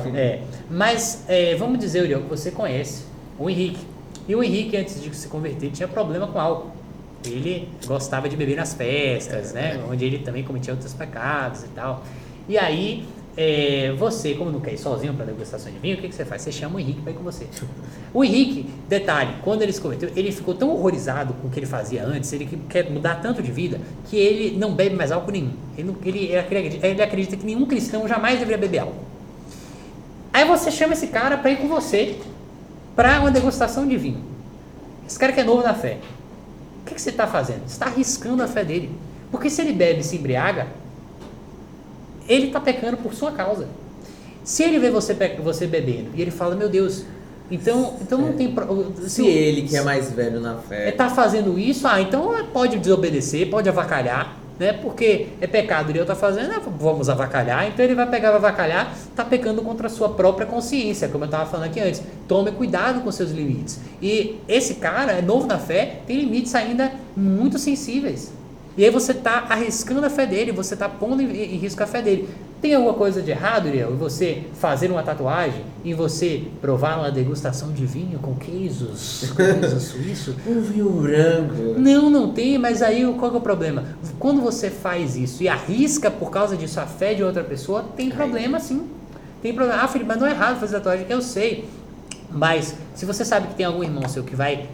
Mas, vamos dizer, Uriel, que você conhece o Henrique. E o Henrique, antes de se converter, tinha problema com álcool. Ele gostava de beber nas festas, né? Onde ele também cometia outros pecados e tal. E aí, você, como não quer ir sozinho para degustação de vinho, o que você faz? Você chama o Henrique para ir com você. O Henrique, detalhe, quando ele se converteu, ele ficou tão horrorizado com o que ele fazia antes, ele quer mudar tanto de vida, que ele não bebe mais álcool nenhum. Ele acredita que nenhum cristão jamais deveria beber álcool. Aí você chama esse cara para ir com você para uma degustação de vinho. Esse cara que é novo na fé. O que você está fazendo? Você está arriscando a fé dele. Porque se ele bebe e se embriaga, ele está pecando por sua causa. Se ele vê você bebendo e ele fala, meu Deus, então não tem... Se ele, que é mais velho na fé... está fazendo isso, então pode desobedecer, pode avacalhar, né? Porque é pecado e eu tá fazendo, vamos avacalhar, então ele vai pegar e avacalhar, tá pecando contra a sua própria consciência, como eu tava falando aqui antes. Tome cuidado com seus limites. E esse cara é novo na fé, tem limites ainda muito sensíveis. E aí você tá arriscando a fé dele, você tá pondo em risco a fé dele. Tem alguma coisa de errado, Uriel, em você fazer uma tatuagem, em você provar uma degustação de vinho com queijo suíço? Um vinho branco. Não tem, mas aí qual que é o problema? Quando você faz isso e arrisca por causa disso a fé de outra pessoa, tem problema sim. Tem problema. Ah, Felipe, mas não é errado fazer tatuagem, eu sei. Mas se você sabe que tem algum irmão seu que vai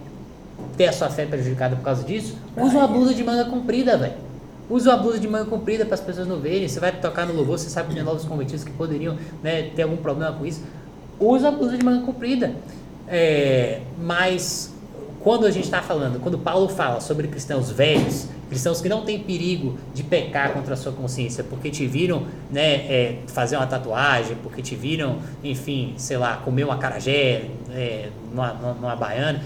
ter a sua fé prejudicada por causa disso, usa uma blusa de manga comprida, velho. Usa uma blusa de manga comprida para as pessoas não verem. Você vai tocar no louvor, você sabe que tem novos convertidos que poderiam, né, ter algum problema com isso. Usa a blusa de manga comprida. Mas quando a gente está falando, quando Paulo fala sobre cristãos velhos, cristãos que não têm perigo de pecar contra a sua consciência, porque te viram, né, fazer uma tatuagem, porque te viram, enfim, sei lá, comer um acarajé numa baiana.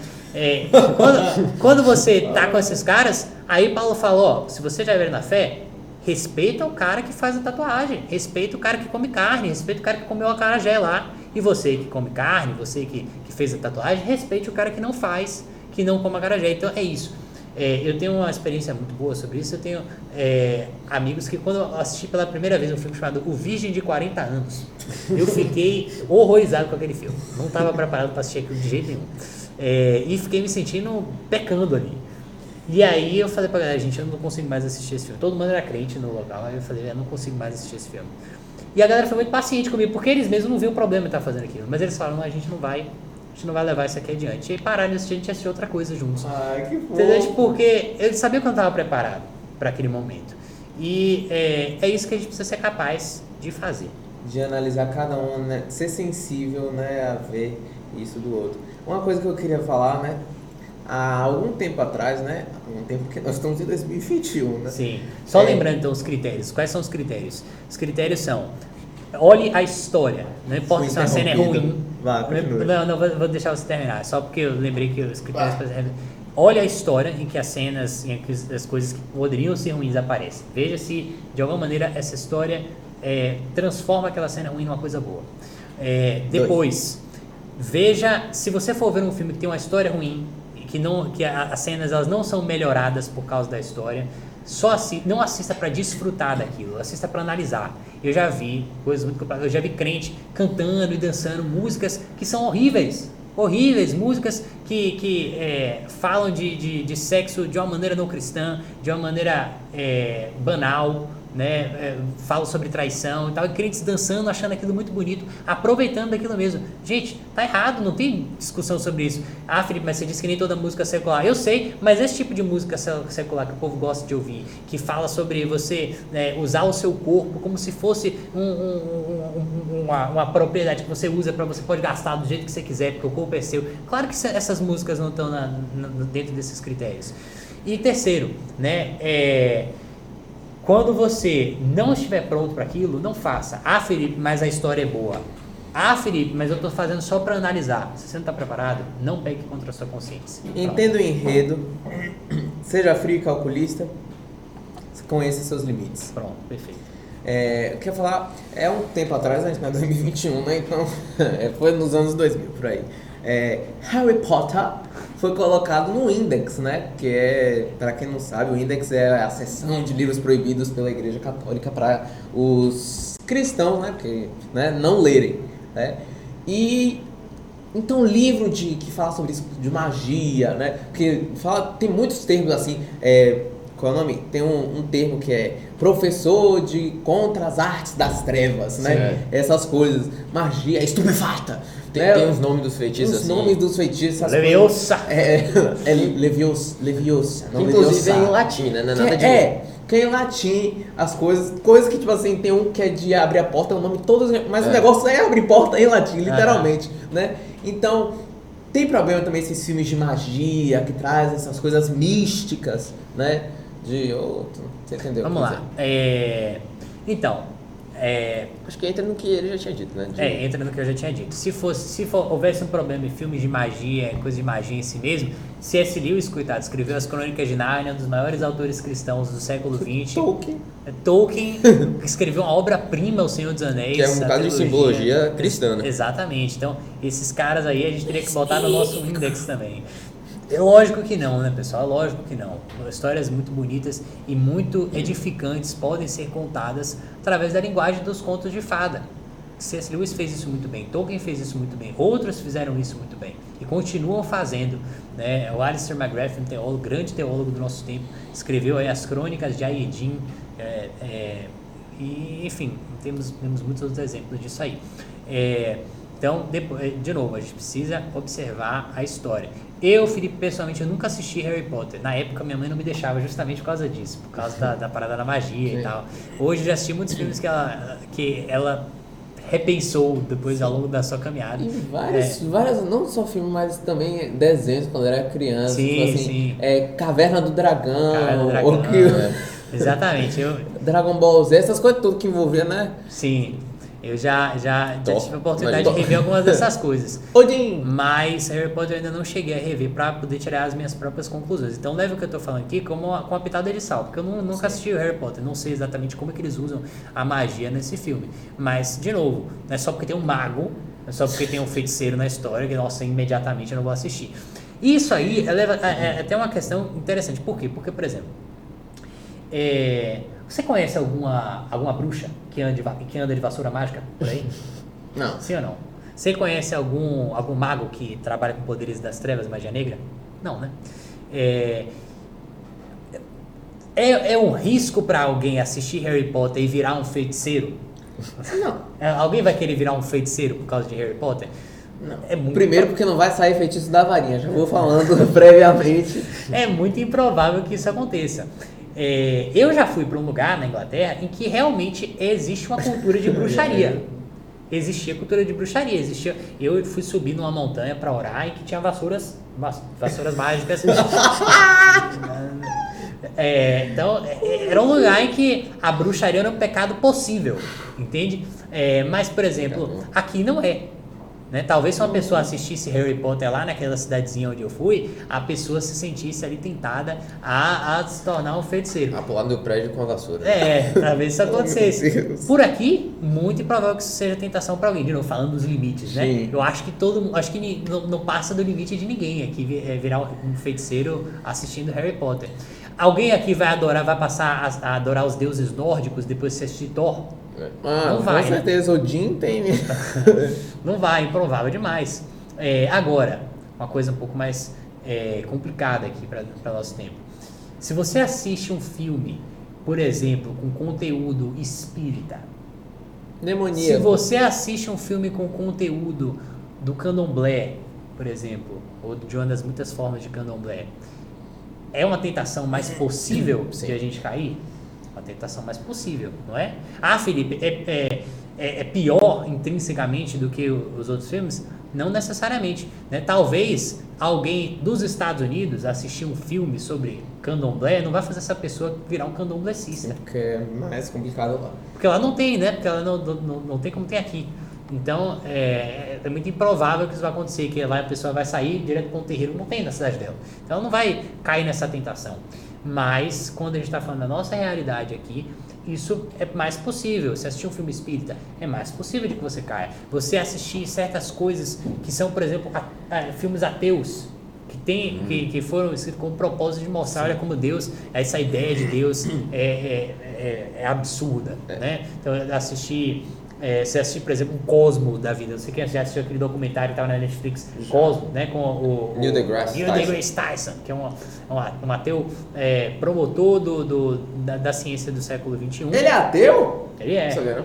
Quando você tá com esses caras, aí Paulo falou, se você já vier na fé, respeita o cara que faz a tatuagem, respeita o cara que come carne, respeita o cara que comeu a acarajé lá, e você que come carne, você que fez a tatuagem, respeite o cara que não faz, que não come acarajé. Então é isso. Eu tenho uma experiência muito boa sobre isso. Eu tenho amigos que, quando eu assisti pela primeira vez um filme chamado O Virgem de 40 Anos, eu fiquei horrorizado com aquele filme. Não estava preparado para assistir aquilo de jeito nenhum. E fiquei me sentindo pecando ali. E aí eu falei pra galera, gente, eu não consigo mais assistir esse filme. Todo mundo era crente no local. Aí eu falei, eu não consigo mais assistir esse filme. E a galera foi muito paciente comigo, porque eles mesmos não viam o problema de estar fazendo aquilo. Mas eles falaram, não, a gente não vai levar isso aqui adiante. E aí pararam de assistir, a gente assistiu outra coisa juntos. Ai, que fofo. Entendeu? Porque eu sabia que eu não estava preparado para aquele momento. E é isso que a gente precisa ser capaz de fazer. De analisar cada um, né? Ser sensível, né? A ver isso do outro. Uma coisa que eu queria falar, né? Há algum tempo atrás, né? Um tempo que nós estamos em 2021, né? Sim. Só lembrando então os critérios. Quais são os critérios? Os critérios são: olhe a história. Não importa se uma cena é ruim. Não, vou deixar você terminar. Só porque eu lembrei que os critérios... Olhe a história em que as cenas, em que as coisas que poderiam ser ruins aparecem. Veja se, de alguma maneira, essa história transforma aquela cena ruim numa coisa boa. Depois, veja, se você for ver um filme que tem uma história ruim, que as cenas elas não são melhoradas por causa da história, não assista para desfrutar daquilo, assista para analisar. Eu já vi coisas muito complicadas, eu já vi crente cantando e dançando músicas que são horríveis, músicas que falam de sexo de uma maneira não cristã, de uma maneira banal, né? Falam sobre traição e tal, e crentes dançando, achando aquilo muito bonito, aproveitando daquilo mesmo. Gente, tá errado, não tem discussão sobre isso. Ah, Felipe, mas você disse que nem toda música é secular. Eu sei, mas esse tipo de música secular que o povo gosta de ouvir, que fala sobre você usar o seu corpo como se fosse uma propriedade que você usa, você pode gastar do jeito que você quiser, porque o corpo é seu. Claro que essas músicas não estão dentro desses critérios. E terceiro, né? Quando você não estiver pronto para aquilo, não faça. Ah, Felipe, mas a história é boa. Ah, Felipe, mas eu estou fazendo só para analisar. Se você não está preparado, não pegue contra a sua consciência. Entenda o enredo, seja frio e calculista, conheça seus limites. Pronto, perfeito. Eu quero falar, um tempo atrás, a gente tá em 2021, né? Então, foi nos anos 2000, por aí. Harry Potter foi colocado no Index, né? Que para quem não sabe, o Index é a seção de livros proibidos pela Igreja Católica para os cristãos, né? Que, não lerem, né? E então livro que fala sobre isso, de magia, né? Que tem muitos termos assim. Qual é o nome? Tem um termo que é professor contra as artes das trevas, né? Certo. Essas coisas, magia, estupefata. Tem os nomes dos feitiços os assim. nomes dos feitiços. Leviosa. Leviosa. Inclusive em latim, né? Não é nada de... que é em latim, as coisas que tipo assim, tem um que é de abrir a porta, o nome todos, mas o negócio é abrir porta em latim, literalmente, né? Então, tem problema também esses filmes de magia, que trazem essas coisas místicas, né? Você entendeu? Vamos lá. Então, Acho que entra no que ele já tinha dito, né? Entra no que eu já tinha dito. Se houvesse um problema em filmes de magia, coisa de magia em si mesmo, C.S. Lewis, coitado, escreveu as Crônicas de Nárnia, um dos maiores autores cristãos do século XX. Tolkien escreveu uma obra-prima, O Senhor dos Anéis. Que é um bocado de simbologia cristã, né? Exatamente. Então, esses caras aí a gente teria que botar no nosso index também. É lógico que não, né, pessoal? É lógico que não. Histórias muito bonitas e muito edificantes podem ser contadas através da linguagem dos contos de fada. C.S. Lewis fez isso muito bem, Tolkien fez isso muito bem, outros fizeram isso muito bem e continuam fazendo, né? O Alistair McGrath, um teólogo, grande teólogo do nosso tempo, escreveu aí as Crônicas de Aedim, e enfim, temos muitos outros exemplos disso aí. Então, de novo, a gente precisa observar a história. Eu, Felipe, pessoalmente, eu nunca assisti Harry Potter. Na época, minha mãe não me deixava justamente por causa disso, por causa da parada da magia e tal. Hoje, já assisti muitos filmes que ela repensou depois ao longo da sua caminhada. E várias, não só filmes, mas também desenhos quando eu era criança. Sim, tipo assim, sim. Caverna do Dragão. Exatamente. Dragon Ball Z, essas coisas tudo que envolvia, né? Sim. Eu já tive a oportunidade de rever algumas dessas coisas. Odin! Mas Harry Potter eu ainda não cheguei a rever para poder tirar as minhas próprias conclusões. Então leve o que eu tô falando aqui com uma pitada de sal, porque eu nunca assisti o Harry Potter, não sei exatamente como é que eles usam a magia nesse filme. Mas, de novo, não é só porque tem um mago, não é só porque tem um feiticeiro na história que, nossa, imediatamente eu não vou assistir. Isso aí leva até uma questão interessante. Por quê? Porque, por exemplo, você conhece alguma bruxa que anda de vassoura mágica por aí? Não. Sim ou não? Você conhece algum mago que trabalha com poderes das trevas, magia negra? Não, né? É um risco para alguém assistir Harry Potter e virar um feiticeiro? Não. Alguém vai querer virar um feiticeiro por causa de Harry Potter? Não. Primeiro porque não vai sair feitiço da varinha, já vou falando previamente. É muito improvável que isso aconteça. Eu já fui para um lugar na Inglaterra em que realmente existe uma cultura de bruxaria. Existia cultura de bruxaria. Eu fui subir numa montanha para orar e que tinha vassouras mágicas. Então, era um lugar em que a bruxaria era um pecado possível, entende? Mas, por exemplo, aqui não é. Né? Talvez se uma pessoa assistisse Harry Potter lá naquela cidadezinha onde eu fui, a pessoa se sentisse ali tentada a se tornar um feiticeiro. A pular no prédio com a vassoura. Talvez isso acontecesse. Por aqui, muito improvável que isso seja tentação para alguém. De novo, falando dos limites, né? Sim. Eu acho que não passa do limite de ninguém aqui virar um feiticeiro assistindo Harry Potter. Alguém aqui vai passar a adorar os deuses nórdicos depois de assistir Thor? Não vai, com certeza, né? Odin tem. Não vai, improvável demais. Agora, uma coisa um pouco mais complicada aqui para nosso tempo. Se você assiste um filme, por exemplo, com conteúdo espírita, Demoníaco. se você assiste um filme com conteúdo do candomblé, por exemplo, ou de uma das muitas formas de candomblé, é uma tentação mais possível de a gente cair? Uma tentação mais possível, não é? Felipe, é pior intrinsecamente do que os outros filmes? Não necessariamente, né? Talvez alguém dos Estados Unidos assistir um filme sobre candomblé não vai fazer essa pessoa virar um candomblécista. Porque é mais complicado lá. Porque lá não tem, né? Porque ela não tem como tem aqui. Então, é muito improvável que isso vai acontecer, que lá a pessoa vai sair direto para um terreiro, não tem na cidade dela. Então, ela não vai cair nessa tentação. Mas, quando a gente está falando da nossa realidade aqui, isso é mais possível. Se assistir um filme espírita, é mais possível de que você caia. Você assistir certas coisas que são, por exemplo, filmes ateus, que foram escritos com o propósito de mostrar, olha como Deus, essa ideia de Deus é absurda, né? Então, você assistir, por exemplo, um Cosmo da vida. Você já assistiu aquele documentário que estava na Netflix, Cosmo, né? Com o Neil deGrasse Tyson, que é um ateu promotor da ciência do século XXI. Ele é ateu? Ele é.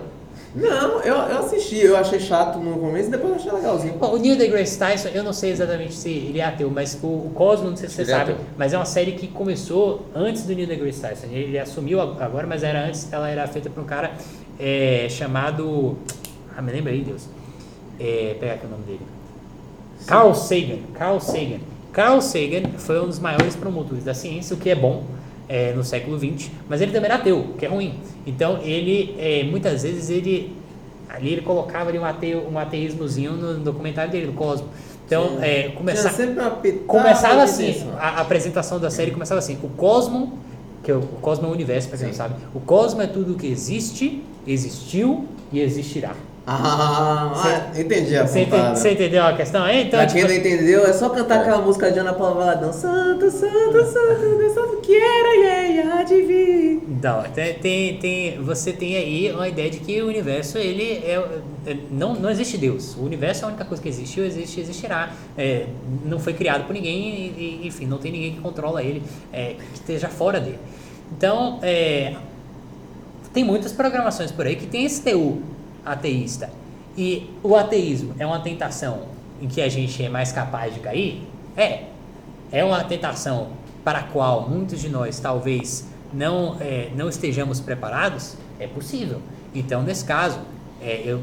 Não, eu assisti, eu achei chato no começo e depois eu achei legalzinho. Bom, o Neil deGrasse Tyson, eu não sei exatamente se ele é ateu, mas o Cosmo, não sei se você sabe, mas é uma série que começou antes do Neil deGrasse Tyson. Ele assumiu agora, mas era antes, ela era feita por um cara chamado... me lembra aí, Deus. Pegar aqui o nome dele. Carl Sagan. Carl Sagan foi um dos maiores promotores da ciência, o que é bom, no século XX, mas ele também era ateu, que é ruim. Então ele, muitas vezes, ele colocava ali um ateísmozinho no documentário dele, no Cosmo. Então, começava assim, a apresentação da série começava assim, o Cosmo, o Cosmo é o universo, pra quem não sabe, o Cosmo é tudo que existe, existiu e existirá. Entendi a pontada. Você entendeu a questão? Então, pra quem não entendeu, é só cantar aquela música de Ana Paula Valadão. Santo, santo, santo, Deus santo que era, há de vir. Então, você tem aí uma ideia de que o universo, ele não existe Deus. O universo é a única coisa que existiu, existe e existirá. Não foi criado por ninguém e, enfim, não tem ninguém que controla ele, que esteja fora dele. Então, tem muitas programações por aí que tem esse teor ateísta. E o ateísmo é uma tentação em que a gente é mais capaz de cair? É uma tentação para a qual muitos de nós talvez não estejamos preparados? É possível. Então, nesse caso, eu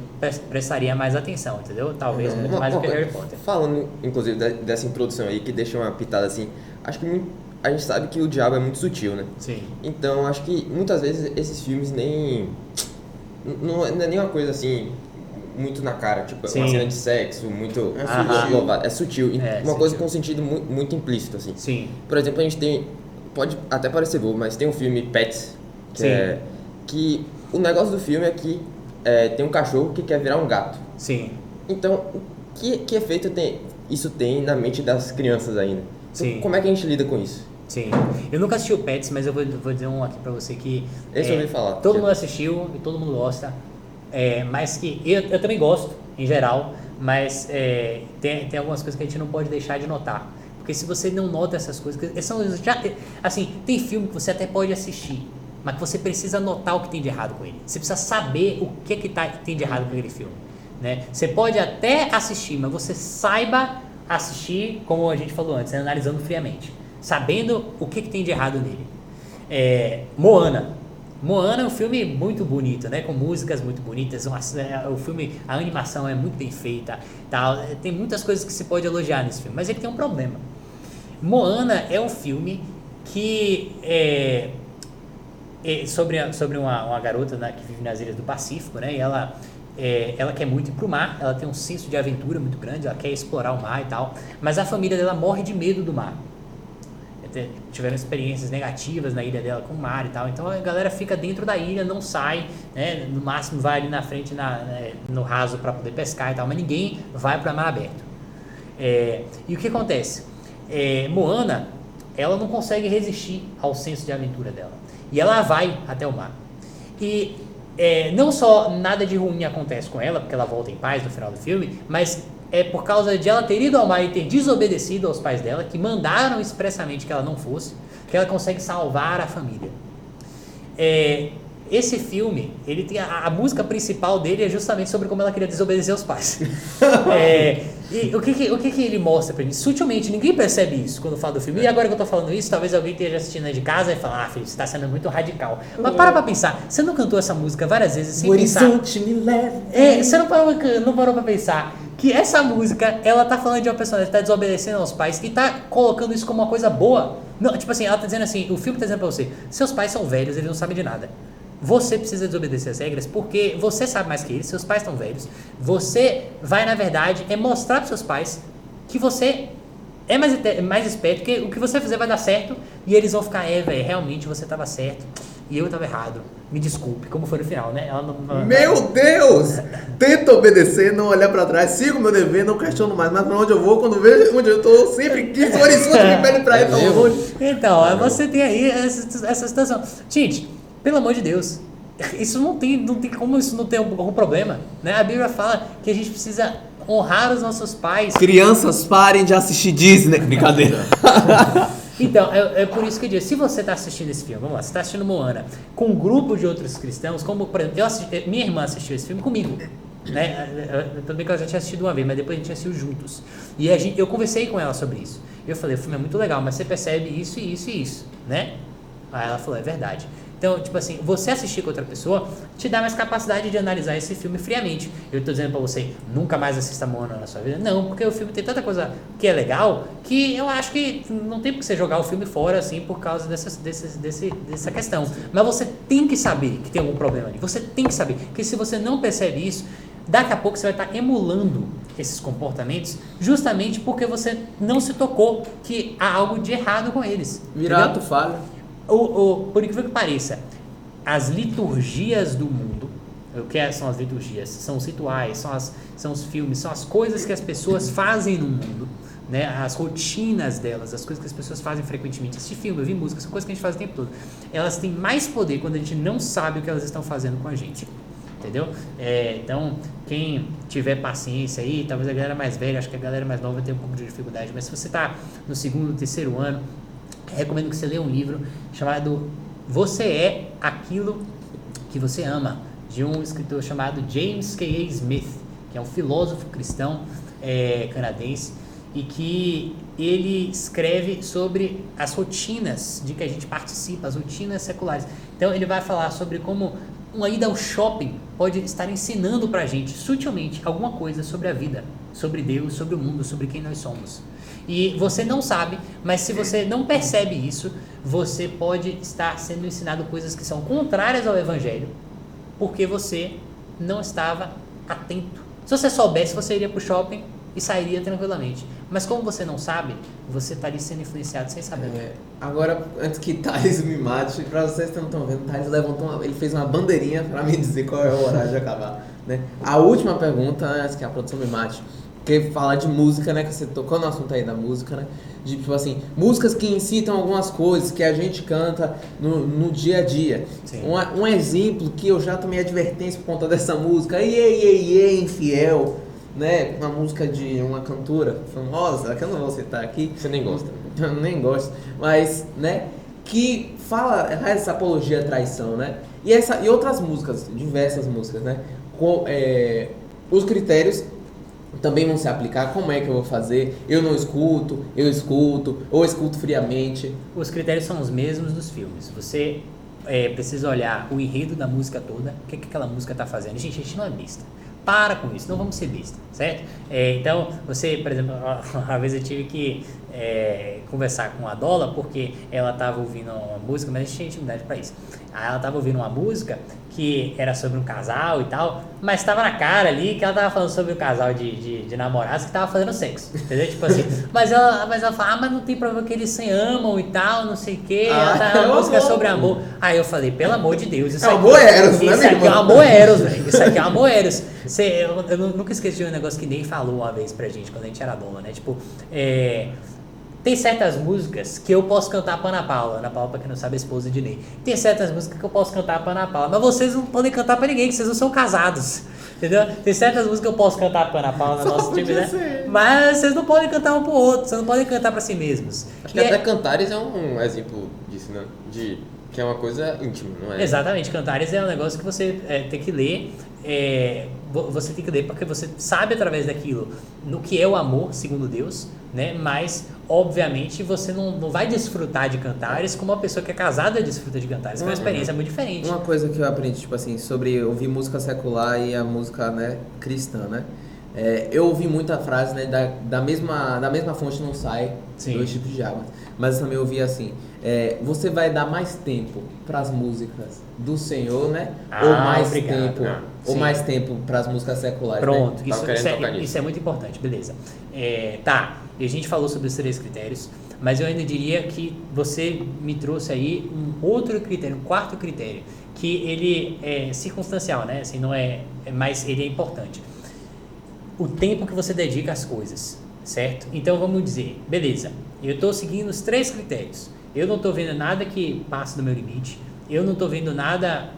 prestaria mais atenção, entendeu? Talvez muito mais do que Harry Potter. Falando, inclusive, dessa introdução aí, que deixa uma pitada assim, acho que a gente sabe que o diabo é muito sutil, né? Sim. Então, acho que muitas vezes esses filmes não é nem uma coisa assim muito na cara, tipo, uma cena de sexo muito louvada, é sutil, uma coisa com um sentido muito implícito, assim. Sim. Por exemplo, a gente tem, pode até parecer bobo, mas tem um filme Pets, que o negócio do filme é que tem um cachorro que quer virar um gato. Sim. Então, que efeito isso tem na mente das crianças ainda? Então, Sim. como é que a gente lida com isso? Sim. Eu nunca assisti o Pets, mas eu vou dizer um aqui pra você que... Esse eu ouvi falar. Todo mundo assistiu e todo mundo gosta. Mas que eu também gosto, em geral, mas tem algumas coisas que a gente não pode deixar de notar. Porque se você não nota essas coisas... assim, tem filme que você até pode assistir, mas que você precisa notar o que tem de errado com ele. Você precisa saber o que tem de errado com aquele filme. Né? Você pode até assistir, mas você saiba assistir, como a gente falou antes, analisando friamente. Sabendo o que tem de errado nele. Moana é um filme muito bonito, né? Com músicas muito bonitas. O filme, a animação é muito bem feita, tal. Tem muitas coisas que se pode elogiar nesse filme, mas ele tem um problema. Moana é um filme que sobre uma garota, né, que vive nas ilhas do Pacífico, né? E ela quer muito ir pro mar, ela tem um senso de aventura muito grande, ela quer explorar o mar e tal, mas a família dela morre de medo do mar. Tiveram experiências negativas na ilha dela com o mar e tal, então a galera fica dentro da ilha, não sai, né? No máximo vai ali na frente no raso para poder pescar e tal, mas ninguém vai para mar aberto. E o que acontece? Moana, ela não consegue resistir ao senso de aventura dela, e ela vai até o mar, e não só nada de ruim acontece com ela, porque ela volta em paz no final do filme, mas é por causa de ela ter ido ao mar e ter desobedecido aos pais dela, que mandaram expressamente que ela não fosse, que ela consegue salvar a família. Esse filme, ele tem a música principal dele é justamente sobre como ela queria desobedecer aos pais. E o que ele mostra pra gente? Sutilmente, ninguém percebe isso quando fala do filme. E agora que eu tô falando isso, talvez alguém esteja assistindo aí de casa e fala, filho, você tá sendo muito radical. Mas para pra pensar, você não cantou essa música várias vezes sem pensar... O horizonte me leva... Você não parou pra pensar que essa música, ela tá falando de uma pessoa que tá desobedecendo aos pais e tá colocando isso como uma coisa boa. Não, tipo assim, ela tá dizendo assim, o filme tá dizendo pra você, seus pais são velhos, eles não sabem de nada. Você precisa desobedecer as regras porque você sabe mais que eles, seus pais estão velhos. Você vai, na verdade, mostrar para seus pais que você é mais esperto, que o que você fizer vai dar certo e eles vão ficar, velho, realmente você estava certo e eu estava errado. Me desculpe, como foi no final, né? Meu Deus! Tento obedecer, não olhar pra trás, sigo o meu dever, não questiono mais. Mas pra onde eu vou, quando vejo onde eu tô, sempre quis o horizonte me pede pra ir. Então, você tem aí essa situação. Gente, pelo amor de Deus, isso não tem como isso não ter algum problema, né? A Bíblia fala que a gente precisa honrar os nossos pais. Crianças, parem de assistir Disney. Brincadeira. Então, é por isso que eu digo, se você está assistindo esse filme, vamos lá, você está assistindo Moana com um grupo de outros cristãos, como, por exemplo, minha irmã assistiu esse filme comigo, né? Também que ela já tinha assistido uma vez, mas depois a gente assistiu juntos. E eu conversei com ela sobre isso. Eu falei, o filme é muito legal, mas você percebe isso e isso e isso, né? Aí ela falou, é verdade. Então, tipo assim, você assistir com outra pessoa te dá mais capacidade de analisar esse filme friamente. Eu tô dizendo pra você, nunca mais assista Moana na sua vida. Não, porque o filme tem tanta coisa que é legal que eu acho que não tem por que você jogar o filme fora, assim, por causa dessa questão. Mas você tem que saber que tem algum problema ali. Você tem que saber. Porque se você não percebe isso, daqui a pouco você vai estar emulando esses comportamentos justamente porque você não se tocou que há algo de errado com eles. Virato falha. Por incrível que pareça, as liturgias do mundo, o que são as liturgias? São os rituais, são os filmes, são as coisas que as pessoas fazem no mundo, né? As rotinas delas, as coisas que as pessoas fazem frequentemente. Assistir filme, ouvir música, são coisas que a gente faz o tempo todo. Elas têm mais poder quando a gente não sabe o que elas estão fazendo com a gente. Entendeu? Então, quem tiver paciência aí, talvez a galera mais velha, acho que a galera mais nova tem um pouco de dificuldade, mas se você está no 2º, 3º ano, recomendo que você leia um livro chamado Você é Aquilo que Você Ama, de um escritor chamado James K.A. Smith, que é um filósofo cristão canadense, e que ele escreve sobre as rotinas de que a gente participa, as rotinas seculares. Então ele vai falar sobre como uma ida ao shopping pode estar ensinando pra gente sutilmente alguma coisa sobre a vida, sobre Deus, sobre o mundo, sobre quem nós somos. E você não sabe, mas se você não percebe isso, você pode estar sendo ensinado coisas que são contrárias ao evangelho, porque você não estava atento. Se você soubesse, você iria pro shopping e sairia tranquilamente. Mas como você não sabe, você está ali sendo influenciado sem saber. Agora, antes que Thales me mate, para vocês que não estão vendo, Thales levantou ele fez uma bandeirinha para me dizer qual é o horário de acabar. Né? A última pergunta, antes que a produção me mate, que fala de música, né? Que você tocou no assunto aí da música, né? De, tipo assim, músicas que incitam algumas coisas que a gente canta no dia a dia. Um exemplo que eu já tomei advertência por conta dessa música, infiel, né? Uma música de uma cantora famosa, que eu não vou citar aqui. Você nem gosta? Eu nem gosto, mas, né? Que fala essa apologia à traição, né? E outras músicas, diversas músicas, né? Os critérios também vão se aplicar. Como é que eu vou fazer? Eu não escuto, eu escuto, ou escuto friamente. Os critérios são os mesmos dos filmes. Você precisa olhar o enredo da música toda, o que aquela música está fazendo. Gente, a gente não é besta. Para com isso, não vamos ser besta, certo? Então, você, por exemplo, uma vez eu tive que conversar com a Dola, porque ela estava ouvindo uma música, mas a gente tinha intimidade para isso. Aí ela estava ouvindo uma música que era sobre um casal e tal, mas estava na cara ali que ela estava falando sobre o casal de namorados que estava fazendo sexo, entendeu? Tipo assim, mas ela fala, mas não tem problema que eles se amam e tal, não sei o quê, a música é sobre amor. Aí eu falei, pelo amor de Deus, isso amor Eros, isso aqui é um amor Eros, velho, isso aqui é um amor Eros. Eu nunca esqueci de um negócio que nem falou uma vez pra gente, quando a gente era Dola, né? Tipo, tem certas músicas que eu posso cantar pra Ana Paula, pra quem não sabe, é esposa de Ney. Tem certas músicas que eu posso cantar pra Ana Paula, mas vocês não podem cantar pra ninguém, que vocês não são casados, entendeu? Tem certas músicas que eu posso cantar pra Ana Paula na nossa intimidade, mas vocês não podem cantar um pro outro, vocês não podem cantar pra si mesmos. Acho que até Cantares é um exemplo disso, né? Que é uma coisa íntima, não é? Exatamente, Cantares é um negócio que você tem que ler, você tem que ler porque você sabe através daquilo no que é o amor, segundo Deus, né? Mas, obviamente, você não vai desfrutar de Cantares como uma pessoa que é casada desfruta de Cantares, é uma experiência muito diferente. Uma coisa que eu aprendi, tipo assim, sobre ouvir música secular e a música, né, cristã, né? Eu ouvi muita frase, né, da mesma fonte não sai dois tipos de água. Mas eu também ouvi assim, você vai dar mais tempo para as músicas do Senhor, né? Ou mais tempo para as músicas seculares. Pronto, né? Isso é muito importante, beleza. E a gente falou sobre os 3 critérios, mas eu ainda diria que você me trouxe aí um outro critério, um 4º critério, que ele é circunstancial, né? Assim, não mas ele é importante. O tempo que você dedica às coisas, certo? Então vamos dizer, beleza, eu estou seguindo os 3 critérios. Eu não estou vendo nada que passe do meu limite. Eu não estou vendo nada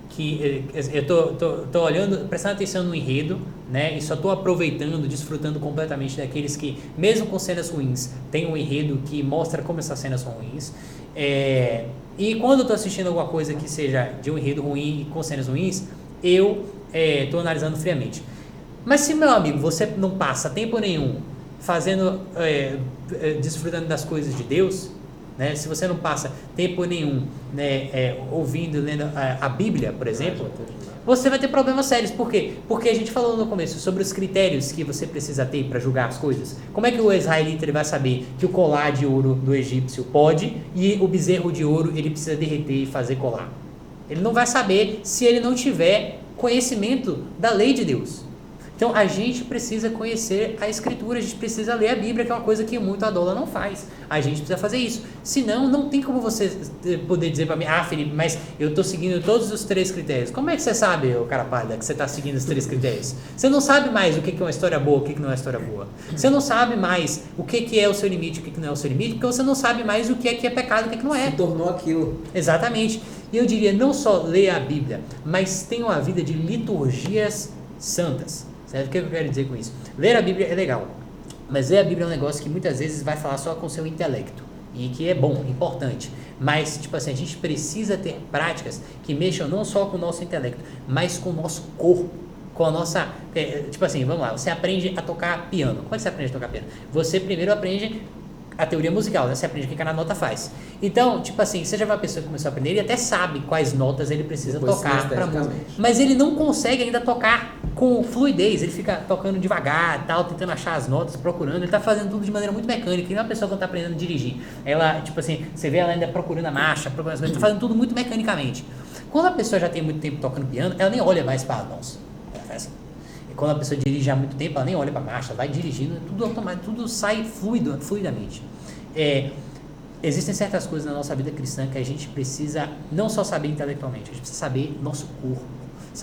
que... Eu estou olhando, prestando atenção no enredo, né? E só estou aproveitando, desfrutando completamente daqueles que, mesmo com cenas ruins, tem um enredo que mostra como essas cenas são ruins. E quando eu estou assistindo alguma coisa que seja de um enredo ruim e com cenas ruins, eu estou analisando friamente. Mas se, meu amigo, você não passa tempo nenhum fazendo, desfrutando das coisas de Deus, né? Se você não passa tempo nenhum, né, ouvindo, lendo a Bíblia, por exemplo, você vai ter problemas sérios. Por quê? Porque a gente falou no começo sobre os critérios que você precisa ter para julgar as coisas. Como é que o israelita ele vai saber que o colar de ouro do egípcio pode e o bezerro de ouro ele precisa derreter e fazer colar? Ele não vai saber se ele não tiver conhecimento da lei de Deus. Então a gente precisa conhecer a Escritura, a gente precisa ler a Bíblia, que é uma coisa que muito adólatra não faz. A gente precisa fazer isso. Senão, não tem como você poder dizer para mim, Felipe, mas eu estou seguindo todos os 3 critérios. Como é que você sabe, ô cara pálida, que você está seguindo os 3 critérios? Você não sabe mais o que é uma história boa, o que não é uma história boa. Você não sabe mais o que é o seu limite, o que não é o seu limite, porque você não sabe mais o que é pecado e o que não é. Se tornou aquilo. Exatamente. E eu diria, não só leia a Bíblia, mas tenha uma vida de liturgias santas. Certo? O que eu quero dizer com isso? Ler a Bíblia é legal, mas ler a Bíblia é um negócio que muitas vezes vai falar só com o seu intelecto, e que é bom, importante, mas tipo assim, a gente precisa ter práticas que mexam não só com o nosso intelecto, mas com o nosso corpo, com a nossa, tipo assim, vamos lá, você aprende a tocar piano. Como é que você aprende a tocar piano? Você primeiro aprende a teoria musical, né? Você aprende o que cada nota faz. Então, tipo assim, você já vai uma pessoa que começou a aprender, ele até sabe quais notas ele precisa tocar para música, mas ele não consegue ainda tocar com fluidez, ele fica tocando devagar, tal, tentando achar as notas, procurando, ele tá fazendo tudo de maneira muito mecânica, e uma pessoa que não tá aprendendo a dirigir, ela, tipo assim, você vê ela ainda procurando a marcha, procurando as coisas, tá fazendo tudo muito mecanicamente. Quando a pessoa já tem muito tempo tocando piano, ela nem olha mais para as mãos, ela faz assim. E quando a pessoa dirige há muito tempo, ela nem olha para a marcha, vai dirigindo, tudo automático, tudo sai fluidamente. Existem certas coisas na nossa vida cristã que a gente precisa não só saber intelectualmente, a gente precisa saber nosso corpo,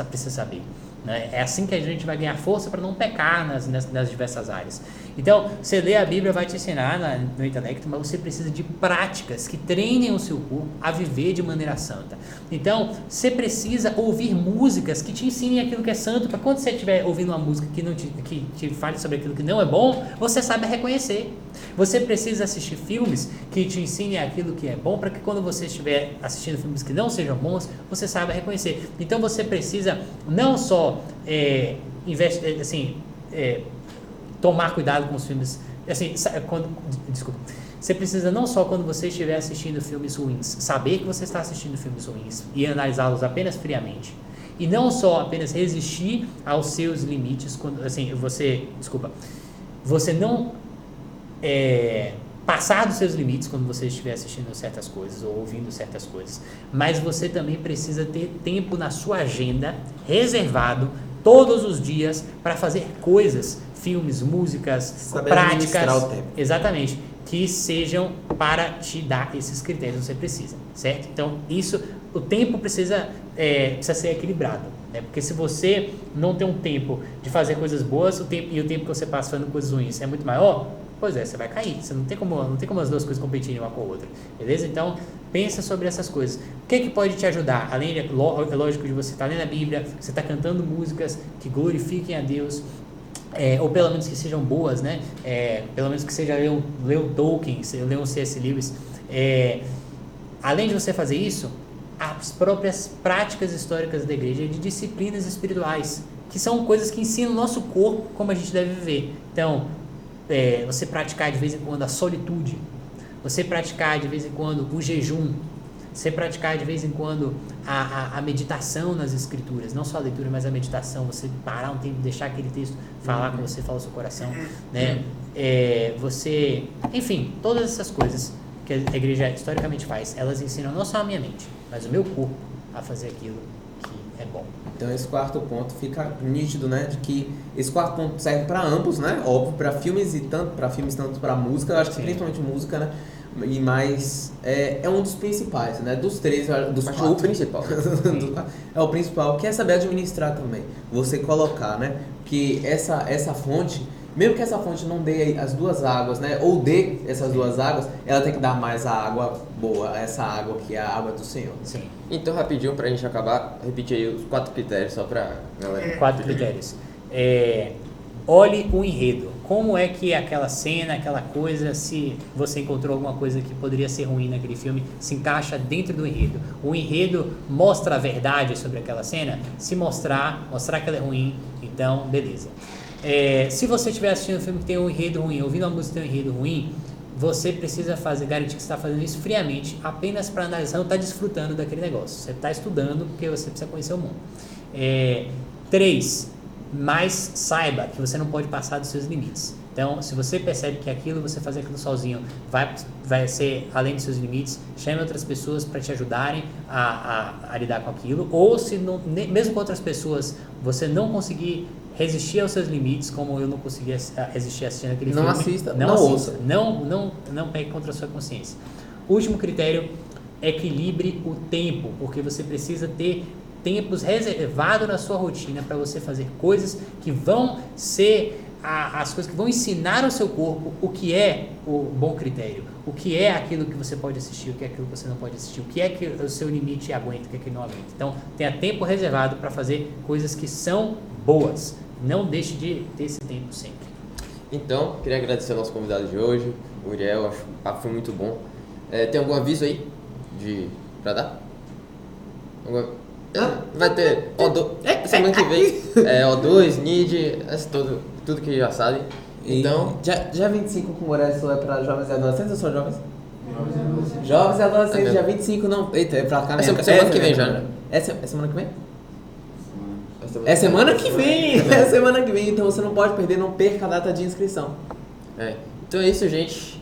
precisa saber. Né? É assim que a gente vai ganhar força para não pecar nas diversas áreas. Então, você lê a Bíblia vai te ensinar no intelecto, mas você precisa de práticas que treinem o seu corpo a viver de maneira santa. Então, você precisa ouvir músicas que te ensinem aquilo que é santo, para quando você estiver ouvindo uma música que te fale sobre aquilo que não é bom, você saiba reconhecer. Você precisa assistir filmes que te ensinem aquilo que é bom, para que quando você estiver assistindo filmes que não sejam bons, você saiba reconhecer. Então, você precisa não só tomar cuidado com os filmes, você precisa não só quando você estiver assistindo filmes ruins, saber que você está assistindo filmes ruins e analisá-los apenas friamente, e não só apenas resistir aos seus limites, quando, você não passar dos seus limites quando você estiver assistindo certas coisas ou ouvindo certas coisas, mas você também precisa ter tempo na sua agenda reservado todos os dias para fazer coisas, filmes, músicas, práticas, o tempo. Exatamente, que sejam para te dar esses critérios que você precisa, certo? Então, o tempo precisa ser equilibrado, né? Porque se você não tem um tempo de fazer coisas boas, o tempo que você passa fazendo coisas ruins é muito maior, pois você vai cair, você não tem como as duas coisas competirem uma com a outra, beleza? Então, pensa sobre essas coisas. O que pode te ajudar? Além, é lógico, de você estar lendo a Bíblia, você estar cantando músicas que glorifiquem a Deus, ou pelo menos que sejam boas, né? Pelo menos que seja ler o Tolkien, ler um C.S. Lewis. Além de você fazer isso, as próprias práticas históricas da igreja de disciplinas espirituais, que são coisas que ensinam o nosso corpo como a gente deve viver. Então, você praticar de vez em quando a solitude, você praticar de vez em quando o jejum, você praticar de vez em quando a meditação nas escrituras, não só a leitura, mas a meditação, você parar um tempo, deixar aquele texto falar com você, falar o seu coração, né? Enfim, todas essas coisas que a igreja historicamente faz, elas ensinam não só a minha mente, mas o meu corpo a fazer aquilo que é bom. Então esse quarto ponto fica nítido, né, de que esse quarto ponto serve para ambos, né, óbvio, para filmes tanto para música, eu acho que principalmente música, né, mas é um dos principais, né, dos três, dos quatro. O principal. É o principal, que é saber administrar também, você colocar, né, que essa fonte, mesmo que essa fonte não dê as duas águas, né, ou dê essas duas águas, ela tem que dar mais a água boa, essa água que é a água do Senhor. Sim. Então, rapidinho, pra gente acabar, repetir aí os 4 critérios, só pra galera. 4 critérios. Olhe o enredo. Como é que aquela cena, aquela coisa, se você encontrou alguma coisa que poderia ser ruim naquele filme, se encaixa dentro do enredo. O enredo mostra a verdade sobre aquela cena. Se mostrar que ela é ruim, então beleza. Se você estiver assistindo um filme que tem um enredo ruim, ouvindo uma música que tem um enredo ruim, você precisa garantir que você está fazendo isso friamente, apenas para analisar, não está desfrutando daquele negócio. Você está estudando porque você precisa conhecer o mundo. 3. Mas saiba que você não pode passar dos seus limites. Então, se você percebe que você fazer aquilo sozinho vai ser além dos seus limites, chame outras pessoas para te ajudarem a lidar com aquilo. Ou se não, mesmo com outras pessoas, você não conseguir resistir aos seus limites, como eu não conseguia resistir assistindo aquele filme. Não assista. Não pegue contra a sua consciência. Último critério, equilibre o tempo, porque você precisa ter tempos reservados na sua rotina para você fazer coisas que vão ser as coisas que vão ensinar ao seu corpo o que é o bom critério, o que é aquilo que você pode assistir, o que é aquilo que você não pode assistir, o que é que o seu limite aguenta, o que é que não aguenta. Então, tenha tempo reservado para fazer coisas que são boas. Não deixe de ter esse tempo sempre. Então, queria agradecer ao nosso convidado de hoje, o Uriel, acho que o papo foi muito bom. Tem algum aviso aí pra dar? Vai ter semana que vem, O2, NID, tudo que já sabe. Então, dia 25 com o Moresto é para jovens e adolescentes ou só jovens? Jovens e adolescentes, dia 25 não. Eita, é pra cá mesmo. Semana que vem já, né? É semana que vem? É semana que vem! É semana que vem, então você não pode perder, não perca a data de inscrição. Então é isso, gente.